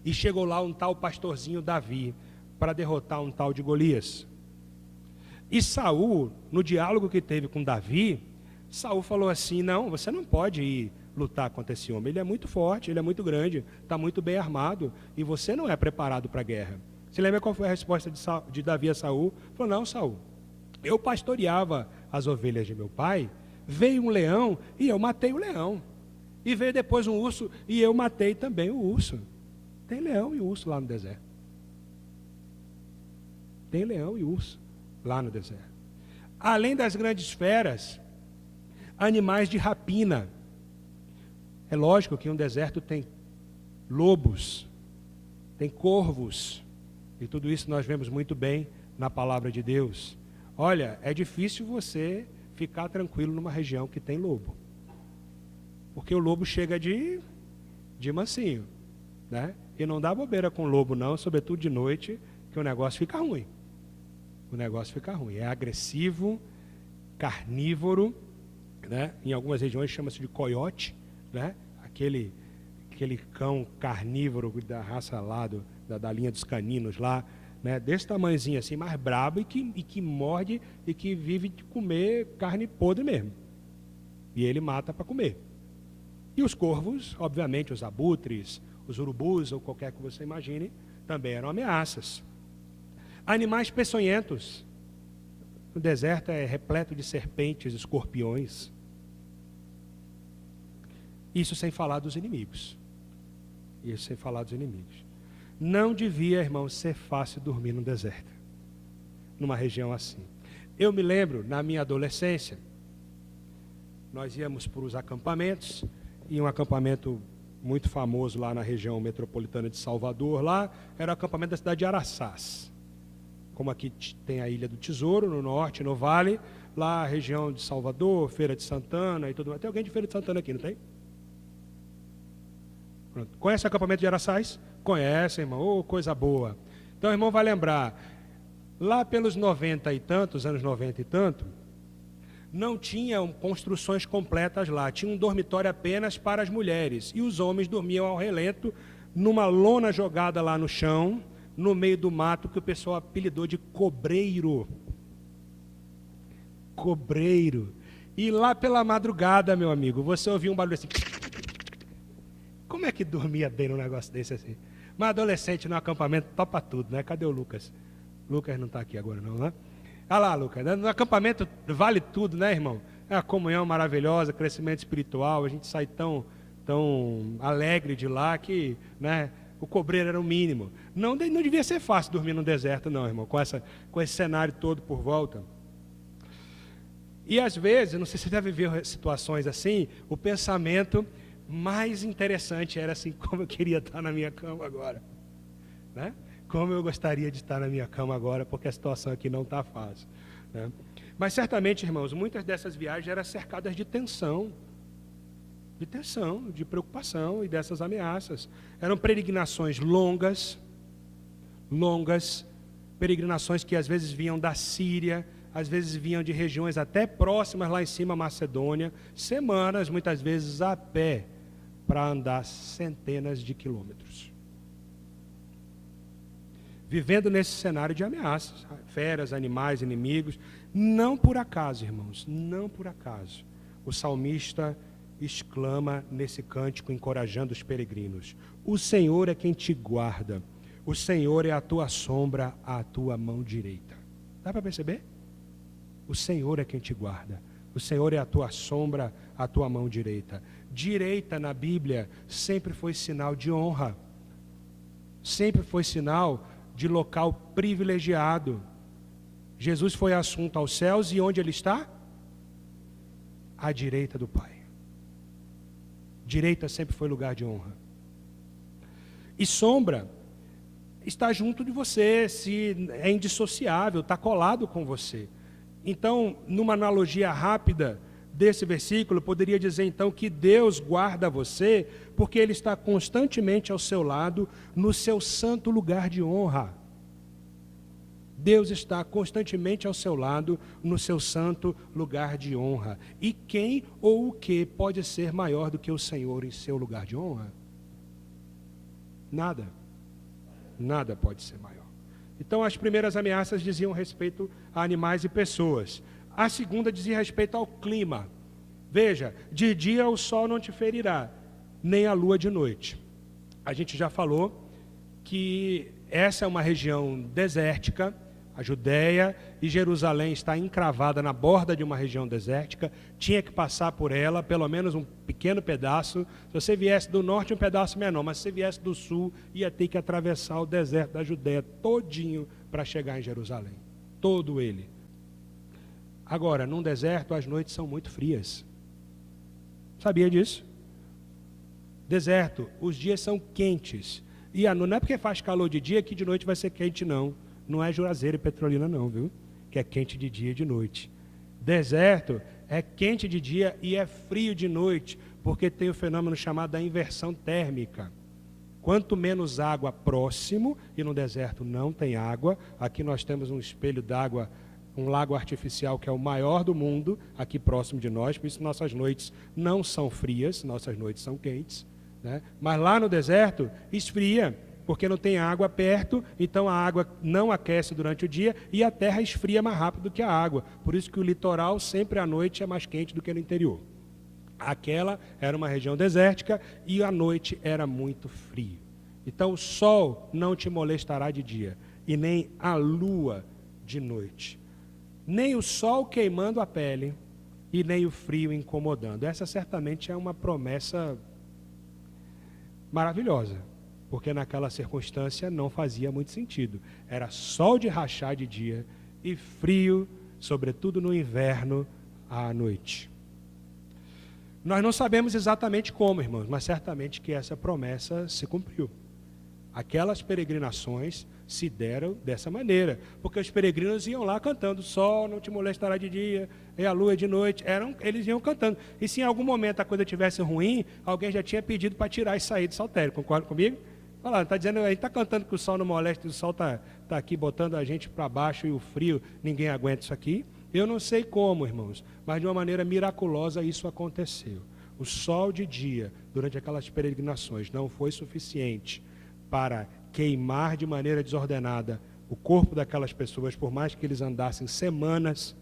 e chegou lá um tal pastorzinho Davi, para derrotar um tal de Golias. E Saul, no diálogo que teve com Davi, Saul falou assim, não, você não pode ir lutar contra esse homem, ele é muito forte, ele é muito grande, está muito bem armado, e você não é preparado para a guerra. Você lembra qual foi a resposta de Davi a Saul? Ele falou, não, Saul, eu pastoreava as ovelhas de meu pai, veio um leão e eu matei o leão. E veio depois um urso e eu matei também o urso. Tem leão e urso lá no deserto. Tem leão e urso lá no deserto. Além das grandes feras, animais de rapina. É lógico que um deserto tem lobos, tem corvos, e tudo isso nós vemos muito bem na palavra de Deus. Olha, é difícil você ficar tranquilo numa região que tem lobo, porque o lobo chega de mansinho, né? E não dá bobeira com lobo não, sobretudo de noite, que o negócio fica ruim. O negócio fica ruim. É agressivo, carnívoro, né? Em algumas regiões chama-se de coiote, né? Aquele cão carnívoro da raça lá, da linha dos caninos lá, né? Desse tamanhozinho assim, mais brabo e que morde e que vive de comer carne podre mesmo. E ele mata para comer. E os corvos, obviamente, os abutres, os urubus ou qualquer que você imagine, também eram ameaças. Animais peçonhentos. O deserto é repleto de serpentes, escorpiões. Isso sem falar dos inimigos. Isso sem falar dos inimigos. Não devia, irmão, ser fácil dormir no deserto, numa região assim. Eu me lembro, na minha adolescência, nós íamos para os acampamentos, e um acampamento muito famoso lá na região metropolitana de Salvador, lá era o acampamento da cidade de Araçás. Como aqui tem a Ilha do Tesouro, no norte, no vale, lá a região de Salvador, Feira de Santana e tudo mais. Tem alguém de Feira de Santana aqui, não tem? Pronto. Conhece o acampamento de Araçás? Conhece, irmão. Oh, coisa boa. Então, o irmão vai lembrar, lá pelos 90 e tantos, anos 90 e tanto, não tinham construções completas lá. Tinha um dormitório apenas para as mulheres. E os homens dormiam ao relento, numa lona jogada lá no chão, no meio do mato, que o pessoal apelidou de cobreiro. Cobreiro. E lá pela madrugada, meu amigo, você ouvia um barulho assim. Como é que dormia bem num negócio desse assim? Mas adolescente no acampamento topa tudo, né? Cadê o Lucas? Lucas não está aqui agora não, né? Olha lá, Lucas, no acampamento vale tudo, né, irmão? É uma comunhão maravilhosa, crescimento espiritual, a gente sai tão alegre de lá que, né, o cobreiro era o mínimo. Não devia ser fácil dormir no deserto não, irmão, com esse cenário todo por volta. E às vezes, não sei se você já viveu situações assim, o pensamento mais interessante era assim, como eu queria estar na minha cama agora, né? Como eu gostaria de estar na minha cama agora, porque a situação aqui não está fácil, né? Mas certamente, irmãos, muitas dessas viagens eram cercadas de tensão, de preocupação e dessas ameaças. Eram peregrinações longas, peregrinações que às vezes vinham da Síria, às vezes vinham de regiões até próximas lá em cima, Macedônia, semanas, muitas vezes a pé, para andar centenas de quilômetros. Vivendo nesse cenário de ameaças, feras, animais, inimigos. Não por acaso, irmãos, não por acaso, o salmista exclama nesse cântico, encorajando os peregrinos: o Senhor é quem te guarda, o Senhor é a tua sombra, a tua mão direita. Dá para perceber? O Senhor é quem te guarda, o Senhor é a tua sombra, a tua mão direita. Direita na Bíblia sempre foi sinal de honra, sempre foi sinal de local privilegiado. Jesus foi assunto aos céus e onde ele está? À direita do Pai. Direita sempre foi lugar de honra. E sombra está junto de você, se é indissociável, está colado com você. Então, numa analogia rápida desse versículo, poderia dizer então que Deus guarda você porque Ele está constantemente ao seu lado no seu santo lugar de honra. Deus está constantemente ao seu lado no seu santo lugar de honra. E quem ou o que pode ser maior do que o Senhor em seu lugar de honra? Nada. Nada pode ser maior. Então as primeiras ameaças diziam respeito a animais e pessoas. A segunda dizia respeito ao clima. Veja, de dia o sol não te ferirá, nem a lua de noite. A gente já falou que essa é uma região desértica, a Judéia, e Jerusalém está encravada na borda de uma região desértica, tinha que passar por ela, pelo menos um pequeno pedaço. Se você viesse do norte, um pedaço menor, mas se você viesse do sul, ia ter que atravessar o deserto da Judéia todinho para chegar em Jerusalém, todo ele. Agora, num deserto, as noites são muito frias. Sabia disso? Deserto, os dias são quentes. E não é porque faz calor de dia que de noite vai ser quente, não. Não é Juazeiro e Petrolina, não, viu? Que é quente de dia e de noite. Deserto é quente de dia e é frio de noite, porque tem o fenômeno chamado da inversão térmica. Quanto menos água próximo, e no deserto não tem água, aqui nós temos um espelho d'água, um lago artificial que é o maior do mundo, aqui próximo de nós, por isso nossas noites não são frias, nossas noites são quentes, né? Mas lá no deserto esfria, porque não tem água perto, então a água não aquece durante o dia e a terra esfria mais rápido do que a água. Por isso que o litoral sempre à noite é mais quente do que no interior. Aquela era uma região desértica e à noite era muito frio. Então o sol não te molestará de dia e nem a lua de noite. Nem o sol queimando a pele e nem o frio incomodando. Essa certamente é uma promessa maravilhosa, porque naquela circunstância não fazia muito sentido. Era sol de rachar de dia e frio, sobretudo no inverno, à noite. Nós não sabemos exatamente como, irmãos, mas certamente que essa promessa se cumpriu. Aquelas peregrinações se deram dessa maneira, porque os peregrinos iam lá cantando: sol não te molestará de dia, e a lua de noite. Eles iam cantando. E se em algum momento a coisa estivesse ruim, alguém já tinha pedido para tirar e sair do saltério. Concorda comigo? Olha lá, está dizendo, a gente está cantando que o sol não molesta, o sol está aqui botando a gente para baixo e o frio, ninguém aguenta isso aqui. Eu não sei como, irmãos, mas de uma maneira miraculosa isso aconteceu. O sol de dia, durante aquelas peregrinações, não foi suficiente para queimar de maneira desordenada o corpo daquelas pessoas, por mais que eles andassem semanas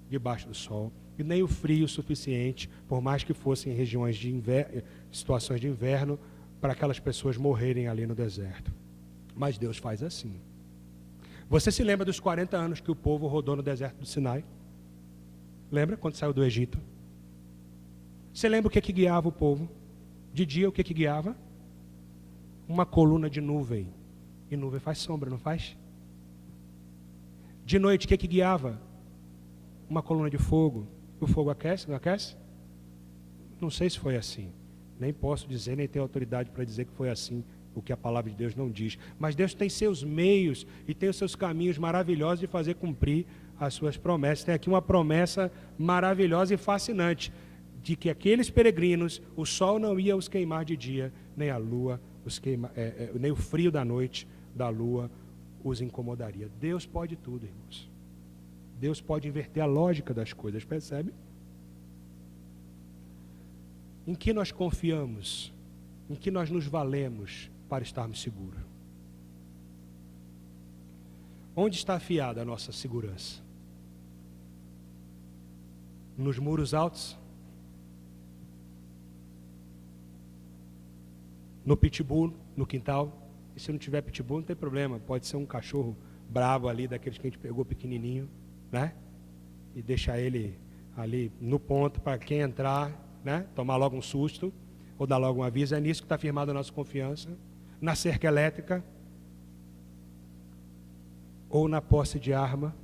debaixo do sol, e nem o frio suficiente, por mais que fossem em regiões de inverno, situações de inverno, para aquelas pessoas morrerem ali no deserto. Mas Deus faz assim. Você se lembra dos 40 anos que o povo rodou no deserto do Sinai? Lembra quando saiu do Egito? Você lembra o que guiava o povo? De dia o que guiava? Uma coluna de nuvem. E nuvem faz sombra, não faz? De noite o que guiava? Uma coluna de fogo. O fogo aquece, não aquece? Não sei se foi assim. Nem posso dizer, nem tenho autoridade para dizer que foi assim, o que a palavra de Deus não diz. Mas Deus tem seus meios e tem os seus caminhos maravilhosos de fazer cumprir as suas promessas. Tem aqui uma promessa maravilhosa e fascinante, de que aqueles peregrinos, o sol não ia os queimar de dia, nem a lua, nem o frio da noite da lua os incomodaria. Deus pode tudo, irmãos. Deus pode inverter a lógica das coisas, percebe? Em que nós confiamos? Em que nós nos valemos para estarmos seguros? Onde está afiada a nossa segurança? Nos muros altos? No pitbull, no quintal? E se não tiver pitbull, não tem problema. Pode ser um cachorro bravo ali, daqueles que a gente pegou pequenininho, né? E deixar ele ali no ponto para quem entrar, né? Tomar logo um susto, ou dar logo um aviso. É nisso que está firmada a nossa confiança. Na cerca elétrica, ou na posse de arma.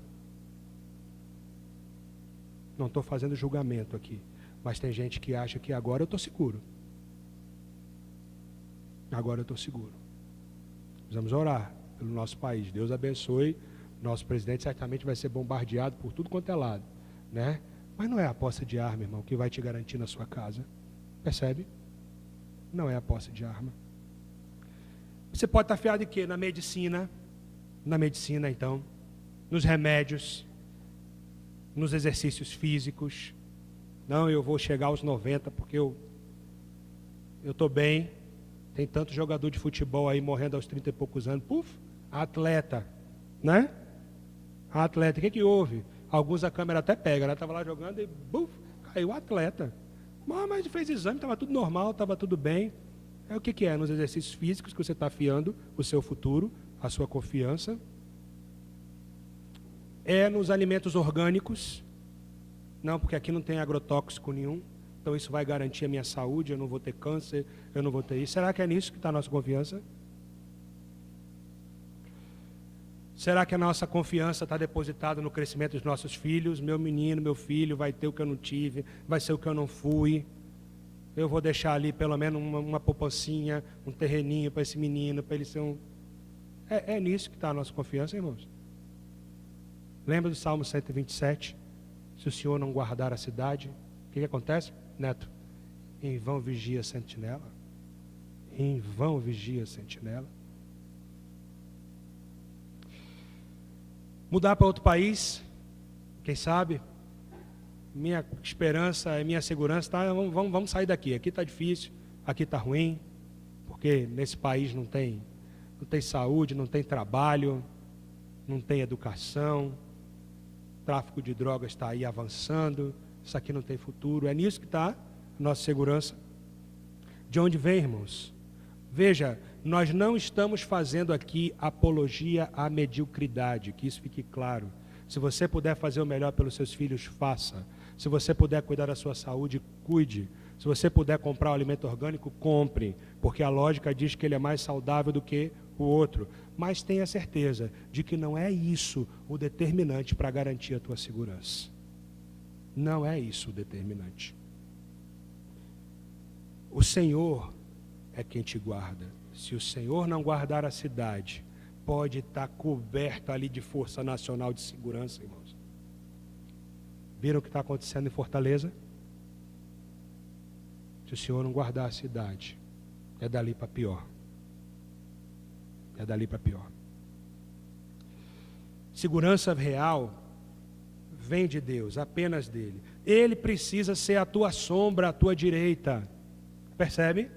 Não estou fazendo julgamento aqui, mas tem gente que acha que agora eu estou seguro. Agora eu estou seguro. Precisamos orar pelo nosso país. Deus abençoe. Nosso presidente certamente vai ser bombardeado por tudo quanto é lado, né? Mas não é a posse de arma, irmão, que vai te garantir na sua casa. Percebe? Não é a posse de arma. Você pode estar fiado em quê? Na medicina. Na medicina, então. Nos remédios. Nos exercícios físicos. Não, eu vou chegar aos 90 porque eu estou bem. Tem tanto jogador de futebol aí morrendo aos 30 e poucos anos. Puf, atleta, né? Atleta, o que houve? Alguns a câmera até pega, ela estava lá jogando e buf, caiu o atleta. Mas fez exame, estava tudo normal, estava tudo bem. É o que é? Nos exercícios físicos que você está afiando o seu futuro, a sua confiança. É nos alimentos orgânicos. Não, porque aqui não tem agrotóxico nenhum. Então isso vai garantir a minha saúde, eu não vou ter câncer, eu não vou ter isso. Será que é nisso que está a nossa confiança? Será que a nossa confiança está depositada no crescimento dos nossos filhos? Meu menino, meu filho vai ter o que eu não tive, vai ser o que eu não fui. Eu vou deixar ali pelo menos uma poupancinha, um terreninho para esse menino, para ele ser um... É nisso que está a nossa confiança, irmãos? Lembra do Salmo 127? Se o Senhor não guardar a cidade, o que acontece? Neto, em vão vigia a sentinela. Em vão vigia a sentinela. Mudar para outro país, quem sabe? Minha esperança, minha segurança, tá? Vamos sair daqui. Aqui está difícil, aqui está ruim, porque nesse país não tem saúde, não tem trabalho, não tem educação, o tráfico de drogas está aí avançando, isso aqui não tem futuro. É nisso que está a nossa segurança. De onde vem, irmãos? Veja, nós não estamos fazendo aqui apologia à mediocridade, que isso fique claro. Se você puder fazer o melhor pelos seus filhos, faça. Se você puder cuidar da sua saúde, cuide. Se você puder comprar um alimento orgânico, compre, porque a lógica diz que ele é mais saudável do que o outro. Mas tenha certeza de que não é isso o determinante para garantir a tua segurança. Não é isso o determinante. O Senhor é quem te guarda. Se o Senhor não guardar a cidade, pode estar coberto ali de Força Nacional de Segurança, irmãos. Viram o que está acontecendo em Fortaleza? Se o Senhor não guardar a cidade, é dali para pior. É dali para pior. Segurança real vem de Deus, apenas dele. Ele precisa ser a tua sombra, a tua direita. Percebe?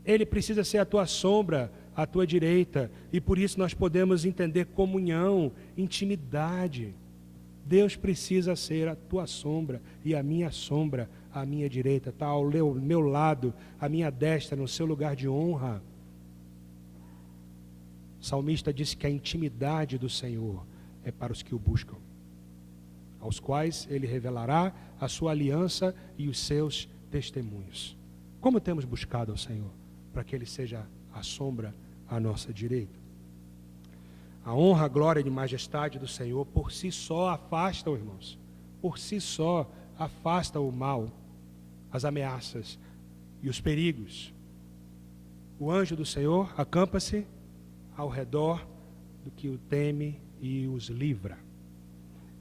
Ele precisa ser a tua sombra, a tua direita. E por isso nós podemos entender comunhão, intimidade. Deus precisa ser a tua sombra e a minha sombra, a minha direita. Está ao meu lado, a minha destra, no seu lugar de honra. O salmista disse que a intimidade do Senhor é para os que o buscam, aos quais ele revelará a sua aliança e os seus testemunhos. Como temos buscado ao Senhor? Para que ele seja a sombra à nossa direita. A honra, a glória e a majestade do Senhor por si só afastam, irmãos. Por si só afasta o mal, as ameaças e os perigos. O anjo do Senhor acampa-se ao redor do que o teme e os livra.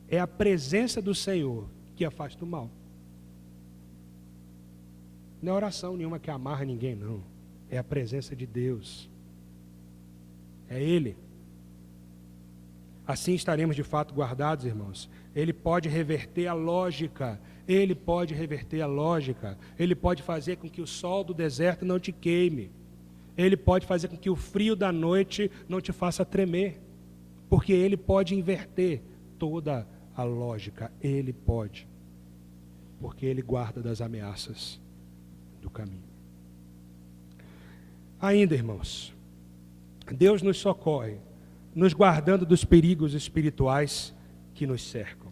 É a presença do Senhor que afasta o mal. Não é oração nenhuma que amarra ninguém, não. É a presença de Deus. É Ele. Assim estaremos de fato guardados, irmãos. Ele pode reverter a lógica. Ele pode reverter a lógica. Ele pode fazer com que o sol do deserto não te queime. Ele pode fazer com que o frio da noite não te faça tremer. Porque Ele pode inverter toda a lógica. Ele pode. Porque Ele guarda das ameaças do caminho. Ainda, irmãos, Deus nos socorre, nos guardando dos perigos espirituais que nos cercam.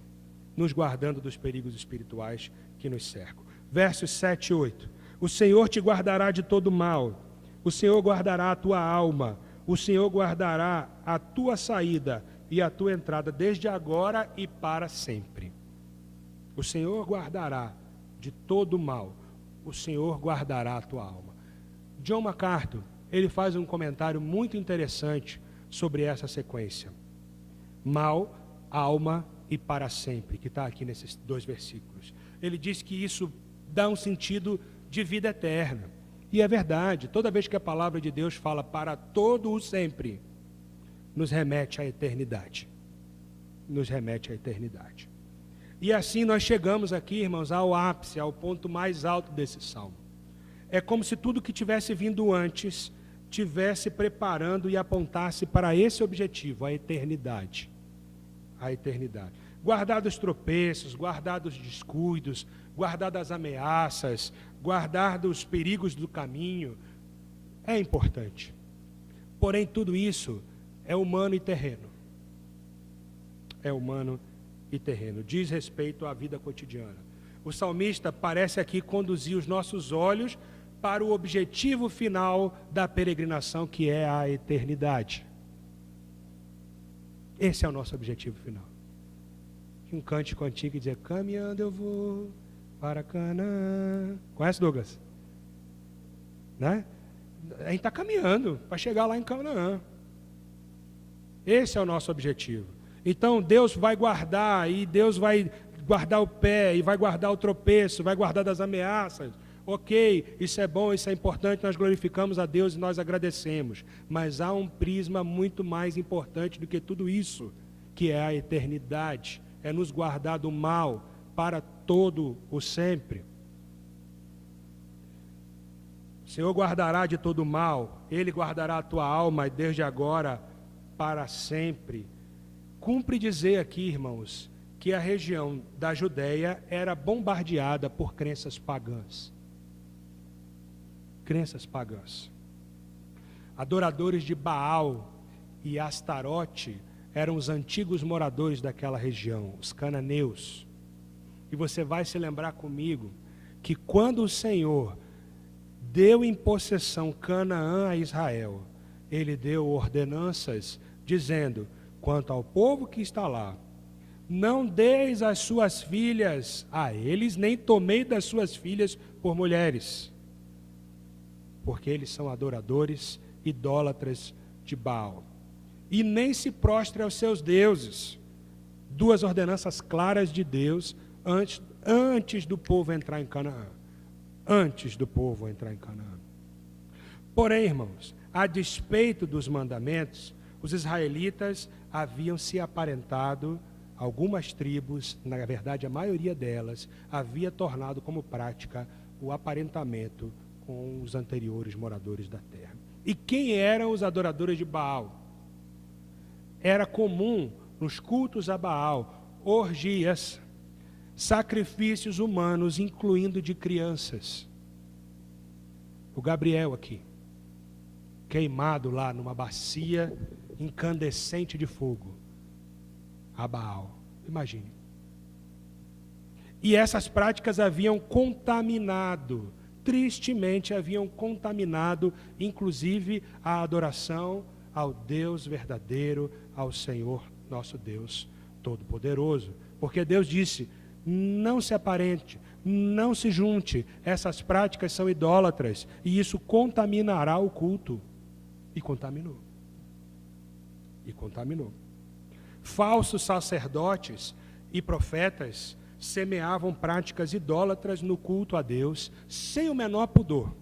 Nos guardando dos perigos espirituais que nos cercam. Versos 7 e 8. O Senhor te guardará de todo mal. O Senhor guardará a tua alma. O Senhor guardará a tua saída e a tua entrada desde agora e para sempre. O Senhor guardará de todo mal. O Senhor guardará a tua alma. John MacArthur, ele faz um comentário muito interessante sobre essa sequência. Mal, alma e para sempre, que está aqui nesses 2 versículos. Ele diz que isso dá um sentido de vida eterna. E é verdade, toda vez que a palavra de Deus fala para todo o sempre, nos remete à eternidade. Nos remete à eternidade. E assim nós chegamos aqui, irmãos, ao ápice, ao ponto mais alto desse salmo. É como se tudo que tivesse vindo antes tivesse preparando e apontasse para esse objetivo, a eternidade. A eternidade. Guardar dos tropeços, guardar dos descuidos, guardar das ameaças, guardar dos perigos do caminho, é importante. Porém, tudo isso é humano e terreno. É humano e terreno. Diz respeito à vida cotidiana. O salmista parece aqui conduzir os nossos olhos para o objetivo final da peregrinação, que é a eternidade. Esse é o nosso objetivo final. Um cântico antigo que dizia: caminhando eu vou para Canaã. Conhece, Douglas? Né? A gente está caminhando para chegar lá em Canaã. Esse é o nosso objetivo. Então Deus vai guardar, e Deus vai guardar o pé, e vai guardar o tropeço, vai guardar das ameaças. Ok, isso é bom, isso é importante, nós glorificamos a Deus e nós agradecemos. Mas há um prisma muito mais importante do que tudo isso, que é a eternidade. É nos guardar do mal para todo o sempre. O Senhor guardará de todo mal, Ele guardará a tua alma desde agora para sempre. Cumpre dizer aqui, irmãos, que a região da Judéia era bombardeada por crenças pagãs. Crenças pagãs. Adoradores de Baal e Astarote eram os antigos moradores daquela região, os cananeus. E você vai se lembrar comigo que quando o Senhor deu em possessão Canaã a Israel, ele deu ordenanças dizendo: quanto ao povo que está lá, não deis as suas filhas a eles, nem tomei das suas filhas por mulheres, porque eles são adoradores, idólatras de Baal, e nem se prostre aos seus deuses. Duas ordenanças claras de Deus antes do povo entrar em Canaã. Antes do povo entrar em Canaã. Porém, irmãos, a despeito dos mandamentos, os israelitas haviam se aparentado, algumas tribos, na verdade a maioria delas, havia tornado como prática o aparentamento com os anteriores moradores da terra. E quem eram os adoradores de Baal? Era comum nos cultos a Baal orgias, sacrifícios humanos, incluindo de crianças. O Gabriel aqui, queimado lá numa bacia incandescente de fogo, a Baal, imagine. E essas práticas haviam contaminado, tristemente haviam contaminado, inclusive a adoração ao Deus verdadeiro, ao Senhor nosso Deus Todo-Poderoso. Porque Deus disse: não se aparente, não se junte, essas práticas são idólatras, e isso contaminará o culto. E contaminou. E contaminou. Falsos sacerdotes e profetas semeavam práticas idólatras no culto a Deus, sem o menor pudor.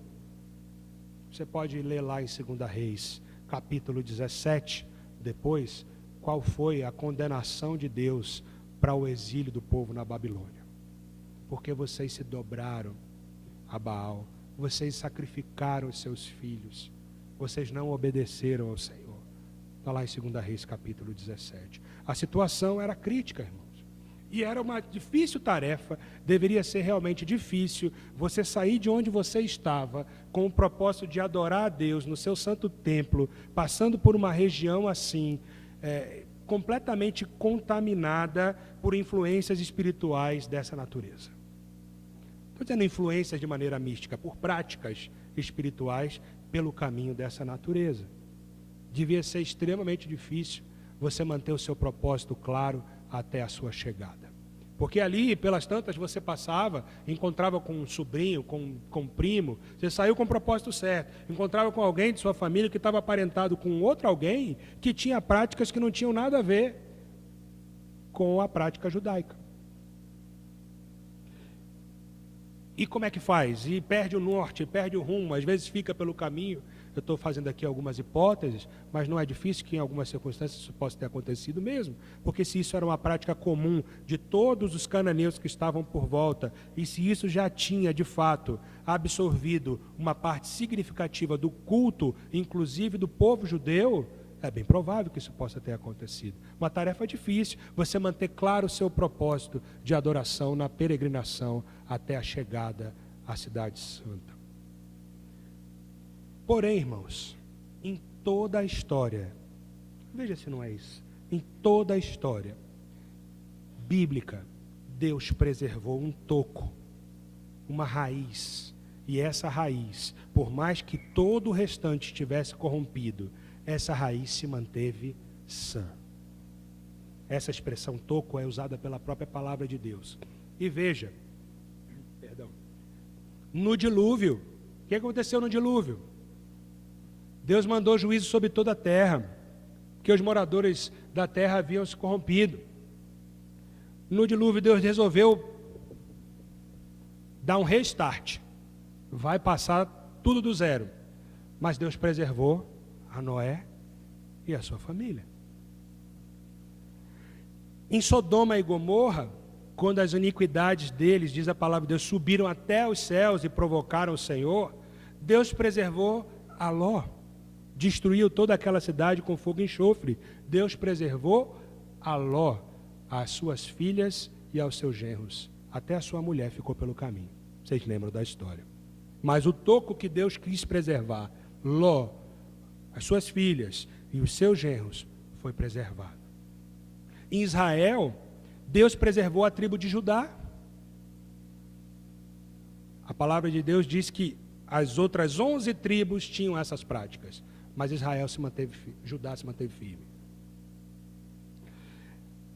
Você pode ler lá em 2 Reis, capítulo 17, depois, qual foi a condenação de Deus para o exílio do povo na Babilônia. Porque vocês se dobraram a Baal, vocês sacrificaram os seus filhos, vocês não obedeceram ao Senhor. Está lá em 2 Reis, capítulo 17. A situação era crítica, irmãos. E era uma difícil tarefa, deveria ser realmente difícil você sair de onde você estava com o propósito de adorar a Deus no seu santo templo, passando por uma região assim, completamente contaminada por influências espirituais dessa natureza. Estou dizendo influências de maneira mística, por práticas espirituais pelo caminho dessa natureza. Devia ser extremamente difícil você manter o seu propósito claro até a sua chegada. Porque ali, pelas tantas, você passava, encontrava com um sobrinho, com um primo, você saiu com o propósito certo, encontrava com alguém de sua família que estava aparentado com outro alguém que tinha práticas que não tinham nada a ver com a prática judaica. E como é que faz? E perde o norte, perde o rumo, às vezes fica pelo caminho. Eu estou fazendo aqui algumas hipóteses, mas não é difícil que em algumas circunstâncias isso possa ter acontecido mesmo, porque se isso era uma prática comum de todos os cananeus que estavam por volta, e se isso já tinha, de fato, absorvido uma parte significativa do culto, inclusive do povo judeu, é bem provável que isso possa ter acontecido. Uma tarefa difícil, você manter claro o seu propósito de adoração na peregrinação até a chegada à cidade santa. Porém, irmãos, em toda a história, veja se não é isso, em toda a história bíblica, Deus preservou um toco, uma raiz, e essa raiz, por mais que todo o restante estivesse corrompido, essa raiz se manteve sã. Essa expressão toco é usada pela própria palavra de Deus. E veja, no dilúvio, o que aconteceu no dilúvio? Deus mandou juízo sobre toda a terra, porque os moradores da terra haviam se corrompido. No dilúvio, Deus resolveu dar um restart. Vai passar tudo do zero. Mas Deus preservou a Noé e a sua família. Em Sodoma e Gomorra, quando as iniquidades deles, diz a palavra de Deus, subiram até os céus e provocaram o Senhor, Deus preservou a Ló. Destruiu toda aquela cidade com fogo e enxofre. Deus preservou a Ló, as suas filhas e aos seus genros. Até a sua mulher ficou pelo caminho. Vocês lembram da história. Mas o toco que Deus quis preservar, Ló, as suas filhas e os seus genros, foi preservado. Em Israel, Deus preservou a tribo de Judá. A palavra de Deus diz que as outras 11 tribos tinham essas práticas, mas Judá se manteve firme.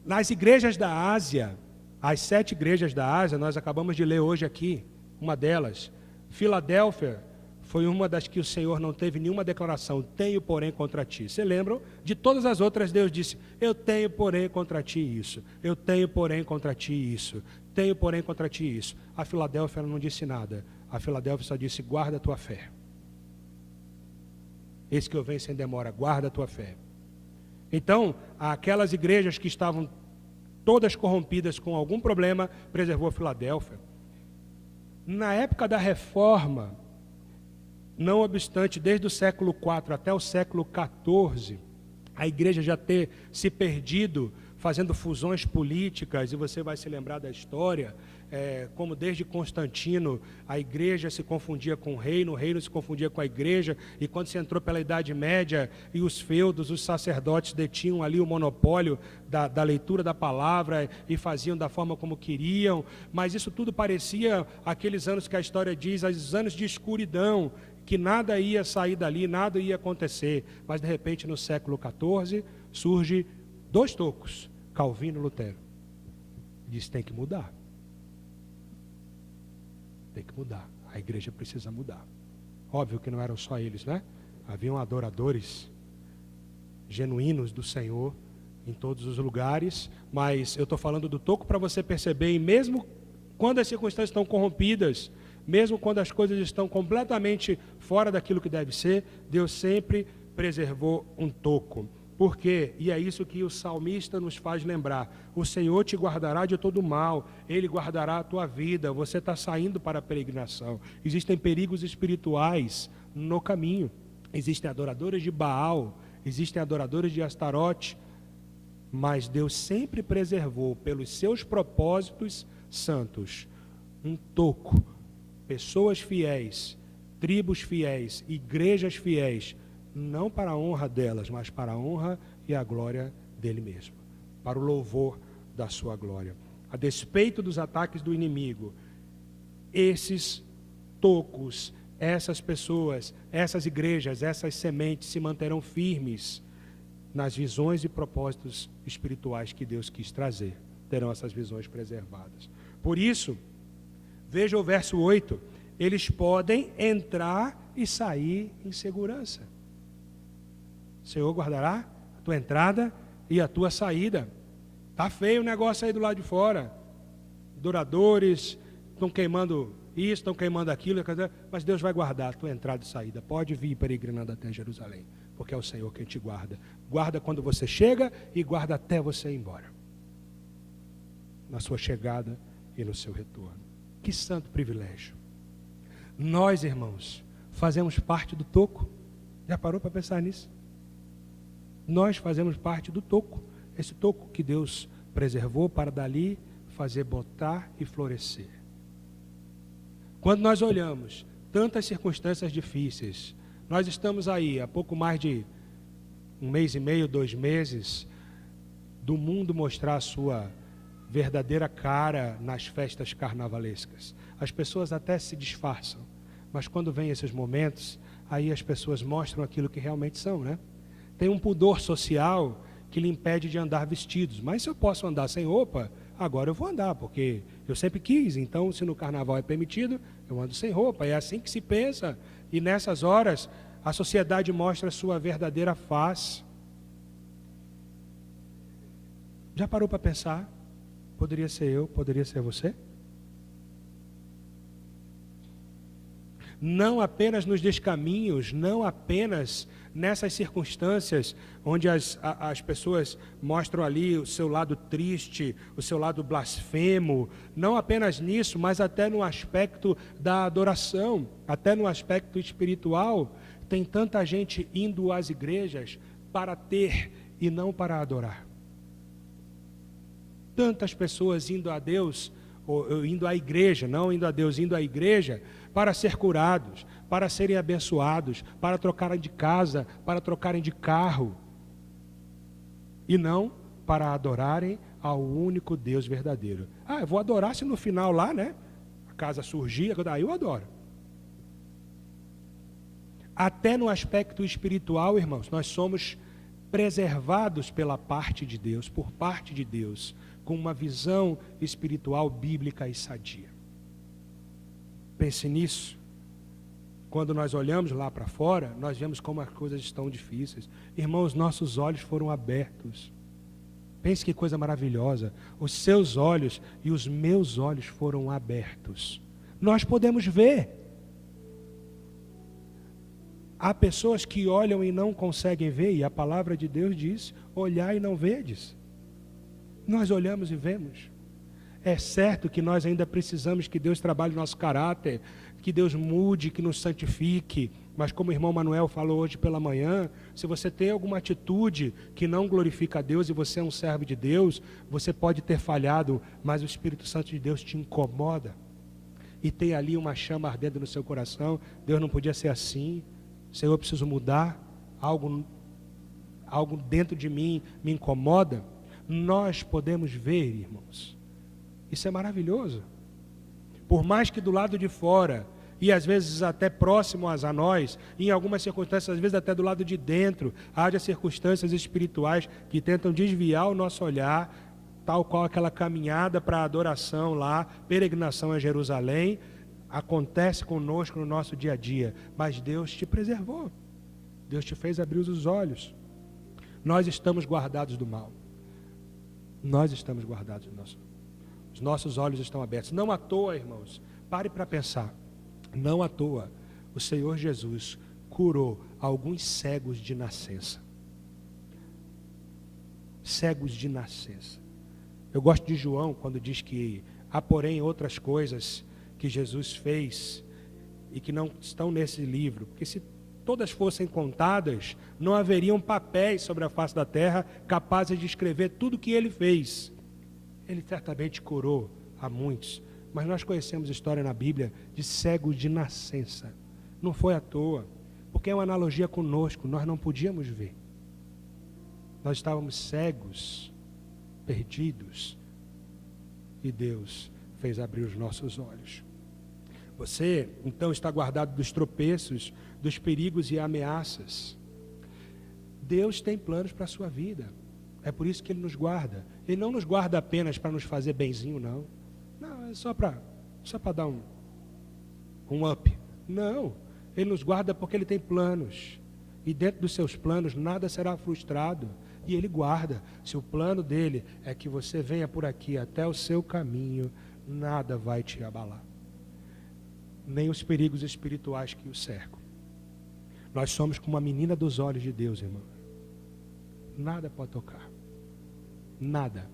Nas igrejas da Ásia, as 7 igrejas da Ásia, nós acabamos de ler hoje aqui, uma delas, Filadélfia, foi uma das que o Senhor não teve nenhuma declaração, tenho porém contra ti. Você lembra? De todas as outras, Deus disse, eu tenho porém contra ti isso, eu tenho porém contra ti isso, tenho porém contra ti isso. A Filadélfia ela não disse nada, a Filadélfia só disse, guarda a tua fé. Eis que eu venho sem demora, guarda a tua fé. Então, aquelas igrejas que estavam todas corrompidas com algum problema, preservou a Filadélfia. Na época da Reforma, não obstante, desde o século IV até o século XIV, a igreja já ter se perdido, fazendo fusões políticas, e você vai se lembrar da história, como desde Constantino, a igreja se confundia com o reino se confundia com a igreja, e quando se entrou pela Idade Média, e os feudos, os sacerdotes detinham ali o monopólio da leitura da palavra, e faziam da forma como queriam, mas isso tudo parecia aqueles anos que a história diz, os anos de escuridão, que nada ia sair dali, nada ia acontecer, mas de repente no século XIV, surge 2 tocos, Calvino e Lutero. Diz, tem que mudar. Tem que mudar. A igreja precisa mudar. Óbvio que não eram só eles, né? Haviam adoradores genuínos do Senhor em todos os lugares, mas eu estou falando do toco para você perceber, e mesmo quando as circunstâncias estão corrompidas, mesmo quando as coisas estão completamente fora daquilo que deve ser, Deus sempre preservou um toco. Por quê? E é isso que o salmista nos faz lembrar. O Senhor te guardará de todo mal, Ele guardará a tua vida, você está saindo para a peregrinação. Existem perigos espirituais no caminho. Existem adoradores de Baal, existem adoradores de Astarote, mas Deus sempre preservou, pelos seus propósitos santos, um toco. Pessoas fiéis, tribos fiéis, igrejas fiéis, não para a honra delas, mas para a honra e a glória dele mesmo, para o louvor da sua glória. A despeito dos ataques do inimigo, esses tocos, essas pessoas, essas igrejas, essas sementes se manterão firmes nas visões e propósitos espirituais que Deus quis trazer. Terão essas visões preservadas. Por isso, veja o verso 8, eles podem entrar e sair em segurança. O Senhor guardará a tua entrada e a tua saída. Está feio o negócio aí do lado de fora. Adoradores estão queimando isso, estão queimando aquilo, mas Deus vai guardar a tua entrada e saída. Pode vir peregrinando até Jerusalém, porque é o Senhor quem te guarda. Guarda quando você chega e guarda até você ir embora. Na sua chegada e no seu retorno. Que santo privilégio. Nós, irmãos, fazemos parte do toco. Já parou para pensar nisso? Nós fazemos parte do toco. Esse toco que Deus preservou para dali fazer brotar e florescer. Quando nós olhamos tantas circunstâncias difíceis, nós estamos aí há pouco mais de 1 mês e meio, 2 meses, do mundo mostrar a sua verdadeira cara nas festas carnavalescas. As pessoas até se disfarçam, mas quando vem esses momentos, aí as pessoas mostram aquilo que realmente são, né? Tem um pudor social que lhe impede de andar vestidos, mas se eu posso andar sem roupa, agora eu vou andar, porque eu sempre quis, então se no carnaval é permitido, eu ando sem roupa, é assim que se pensa, e nessas horas a sociedade mostra a sua verdadeira face. Já parou para pensar? Poderia ser eu, poderia ser você? Não apenas nos descaminhos, não apenas nessas circunstâncias onde as pessoas mostram ali o seu lado triste, o seu lado blasfemo, não apenas nisso, mas até no aspecto da adoração, até no aspecto espiritual, tem tanta gente indo às igrejas para ter e não para adorar. Tantas pessoas indo a Deus, ou indo à igreja, não indo a Deus, indo à igreja, para ser curados, para serem abençoados, para trocarem de casa, para trocarem de carro, e não para adorarem ao único Deus verdadeiro. Eu vou adorar se no final lá, né? A casa surgir, aí eu adoro. Até no aspecto espiritual, irmãos, nós somos preservados pela parte de Deus, por parte de Deus, com uma visão espiritual bíblica e sadia. Pense nisso. Quando nós olhamos lá para fora, nós vemos como as coisas estão difíceis. Irmãos, nossos olhos foram abertos. Pense que coisa maravilhosa. Os seus olhos e os meus olhos foram abertos. Nós podemos ver. Há pessoas que olham e não conseguem ver, e a palavra de Deus diz, olhar e não vedes. Nós olhamos e vemos. É certo que nós ainda precisamos que Deus trabalhe nosso caráter, que Deus mude, que nos santifique. Mas como o irmão Manuel falou hoje pela manhã, se você tem alguma atitude que não glorifica a Deus e você é um servo de Deus, você pode ter falhado, mas o Espírito Santo de Deus te incomoda. E tem ali uma chama ardendo no seu coração. Deus não podia ser assim. Senhor, eu preciso mudar. Algo dentro de mim me incomoda. Nós podemos ver, irmãos. Isso é maravilhoso. Por mais que do lado de fora, e às vezes até próximo a nós, em algumas circunstâncias, às vezes até do lado de dentro, haja circunstâncias espirituais que tentam desviar o nosso olhar, tal qual aquela caminhada para a adoração lá, peregrinação a Jerusalém, acontece conosco no nosso dia a dia. Mas Deus te preservou. Deus te fez abrir os olhos. Nós estamos guardados do mal. Nós estamos guardados do nosso. Os nossos olhos estão abertos. Não à toa, irmãos. Pare para pensar. Não à toa. O Senhor Jesus curou alguns cegos de nascença. Cegos de nascença. Eu gosto de João quando diz que há, porém, outras coisas que Jesus fez e que não estão nesse livro. Porque se todas fossem contadas, não haveriam papéis sobre a face da terra capazes de escrever tudo o que ele fez. Ele certamente curou a muitos, mas nós conhecemos história na Bíblia de cegos de nascença. Não foi à toa, porque é uma analogia conosco, nós não podíamos ver. Nós estávamos cegos, perdidos, e Deus fez abrir os nossos olhos. Você, então, está guardado dos tropeços, dos perigos e ameaças. Deus tem planos para a sua vida. É por isso que Ele nos guarda. Ele não nos guarda apenas para nos fazer benzinho, não. Não, é só para dar um up. Não, Ele nos guarda porque Ele tem planos. E dentro dos seus planos, nada será frustrado. E Ele guarda. Se o plano dEle é que você venha por aqui até o seu caminho, nada vai te abalar. Nem os perigos espirituais que o cercam. Nós somos como a menina dos olhos de Deus, irmão. Nada pode tocar. Nada.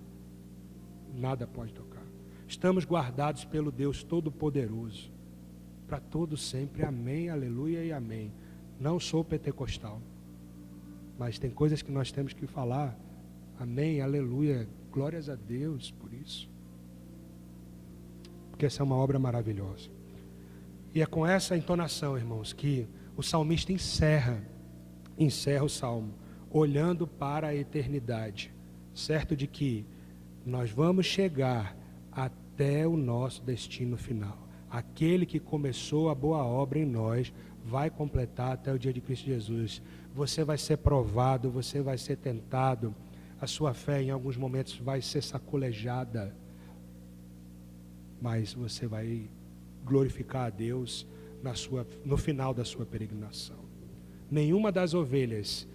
Nada pode tocar. Estamos guardados pelo Deus Todo-Poderoso. Para todo sempre. Amém, aleluia e amém. Não sou pentecostal. Mas tem coisas que nós temos que falar. Amém, aleluia. Glórias a Deus por isso. Porque essa é uma obra maravilhosa. E é com essa entonação, irmãos, que o salmista encerra o salmo, olhando para a eternidade, certo de que nós vamos chegar até o nosso destino final. Aquele que começou a boa obra em nós vai completar até o dia de Cristo Jesus. Você vai ser provado, você vai ser tentado, a sua fé em alguns momentos vai ser sacolejada, mas você vai glorificar a Deus no final da sua peregrinação. Nenhuma das ovelhas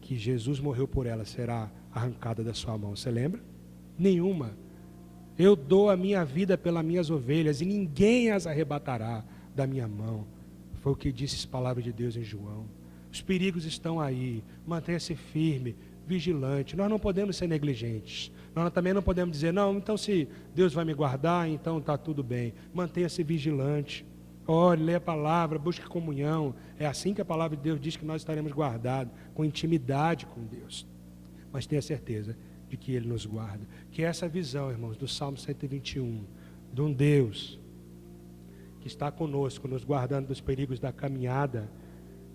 que Jesus morreu por ela será arrancada da sua mão. Você lembra? Nenhuma. Eu dou a minha vida pelas minhas ovelhas e ninguém as arrebatará da minha mão. Foi o que disse a palavra de Deus em João. Os perigos estão aí. Mantenha-se firme, vigilante. Nós não podemos ser negligentes. Nós também não podemos dizer, não, então se Deus vai me guardar, então está tudo bem. Mantenha-se vigilante. Ore, lê a palavra, busque comunhão. É assim que a palavra de Deus diz que nós estaremos guardados, com intimidade com Deus. Mas tenha certeza de que Ele nos guarda. Que essa visão, irmãos, do Salmo 121, de um Deus que está conosco, nos guardando dos perigos da caminhada,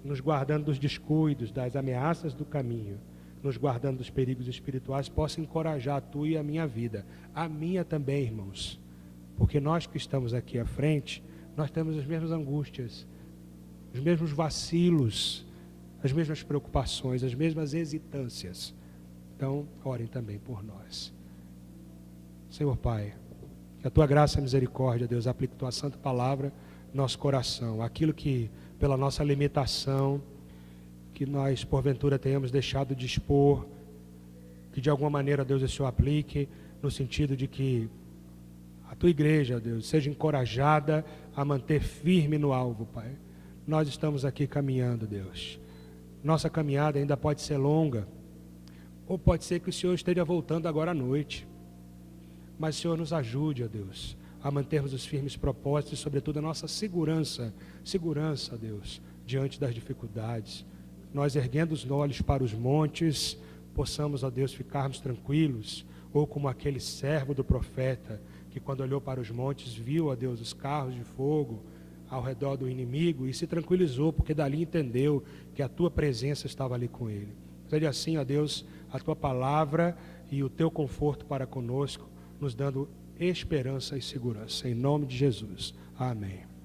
nos guardando dos descuidos, das ameaças do caminho, nos guardando dos perigos espirituais, possa encorajar a tua e a minha vida. A minha também, irmãos. Porque nós que estamos aqui à frente, nós temos as mesmas angústias, os mesmos vacilos, as mesmas preocupações, as mesmas hesitâncias. Então, orem também por nós. Senhor Pai, que a tua graça e misericórdia, Deus, aplique tua santa palavra no nosso coração. Aquilo que, pela nossa limitação, que nós, porventura, tenhamos deixado de expor, que de alguma maneira, Deus, o Senhor aplique, no sentido de que a tua igreja, Deus, seja encorajada a manter firme no alvo, Pai. Nós estamos aqui caminhando, Deus. Nossa caminhada ainda pode ser longa, ou pode ser que o Senhor esteja voltando agora à noite. Mas o Senhor nos ajude, ó Deus, a mantermos os firmes propósitos e, sobretudo, a nossa segurança, Deus, diante das dificuldades. Nós, erguendo os olhos para os montes, possamos, ó Deus, ficarmos tranquilos, ou como aquele servo do profeta, que quando olhou para os montes, viu, ó Deus, os carros de fogo ao redor do inimigo e se tranquilizou, porque dali entendeu que a tua presença estava ali com ele. Seja assim, ó Deus, a tua palavra e o teu conforto para conosco, nos dando esperança e segurança. Em nome de Jesus. Amém.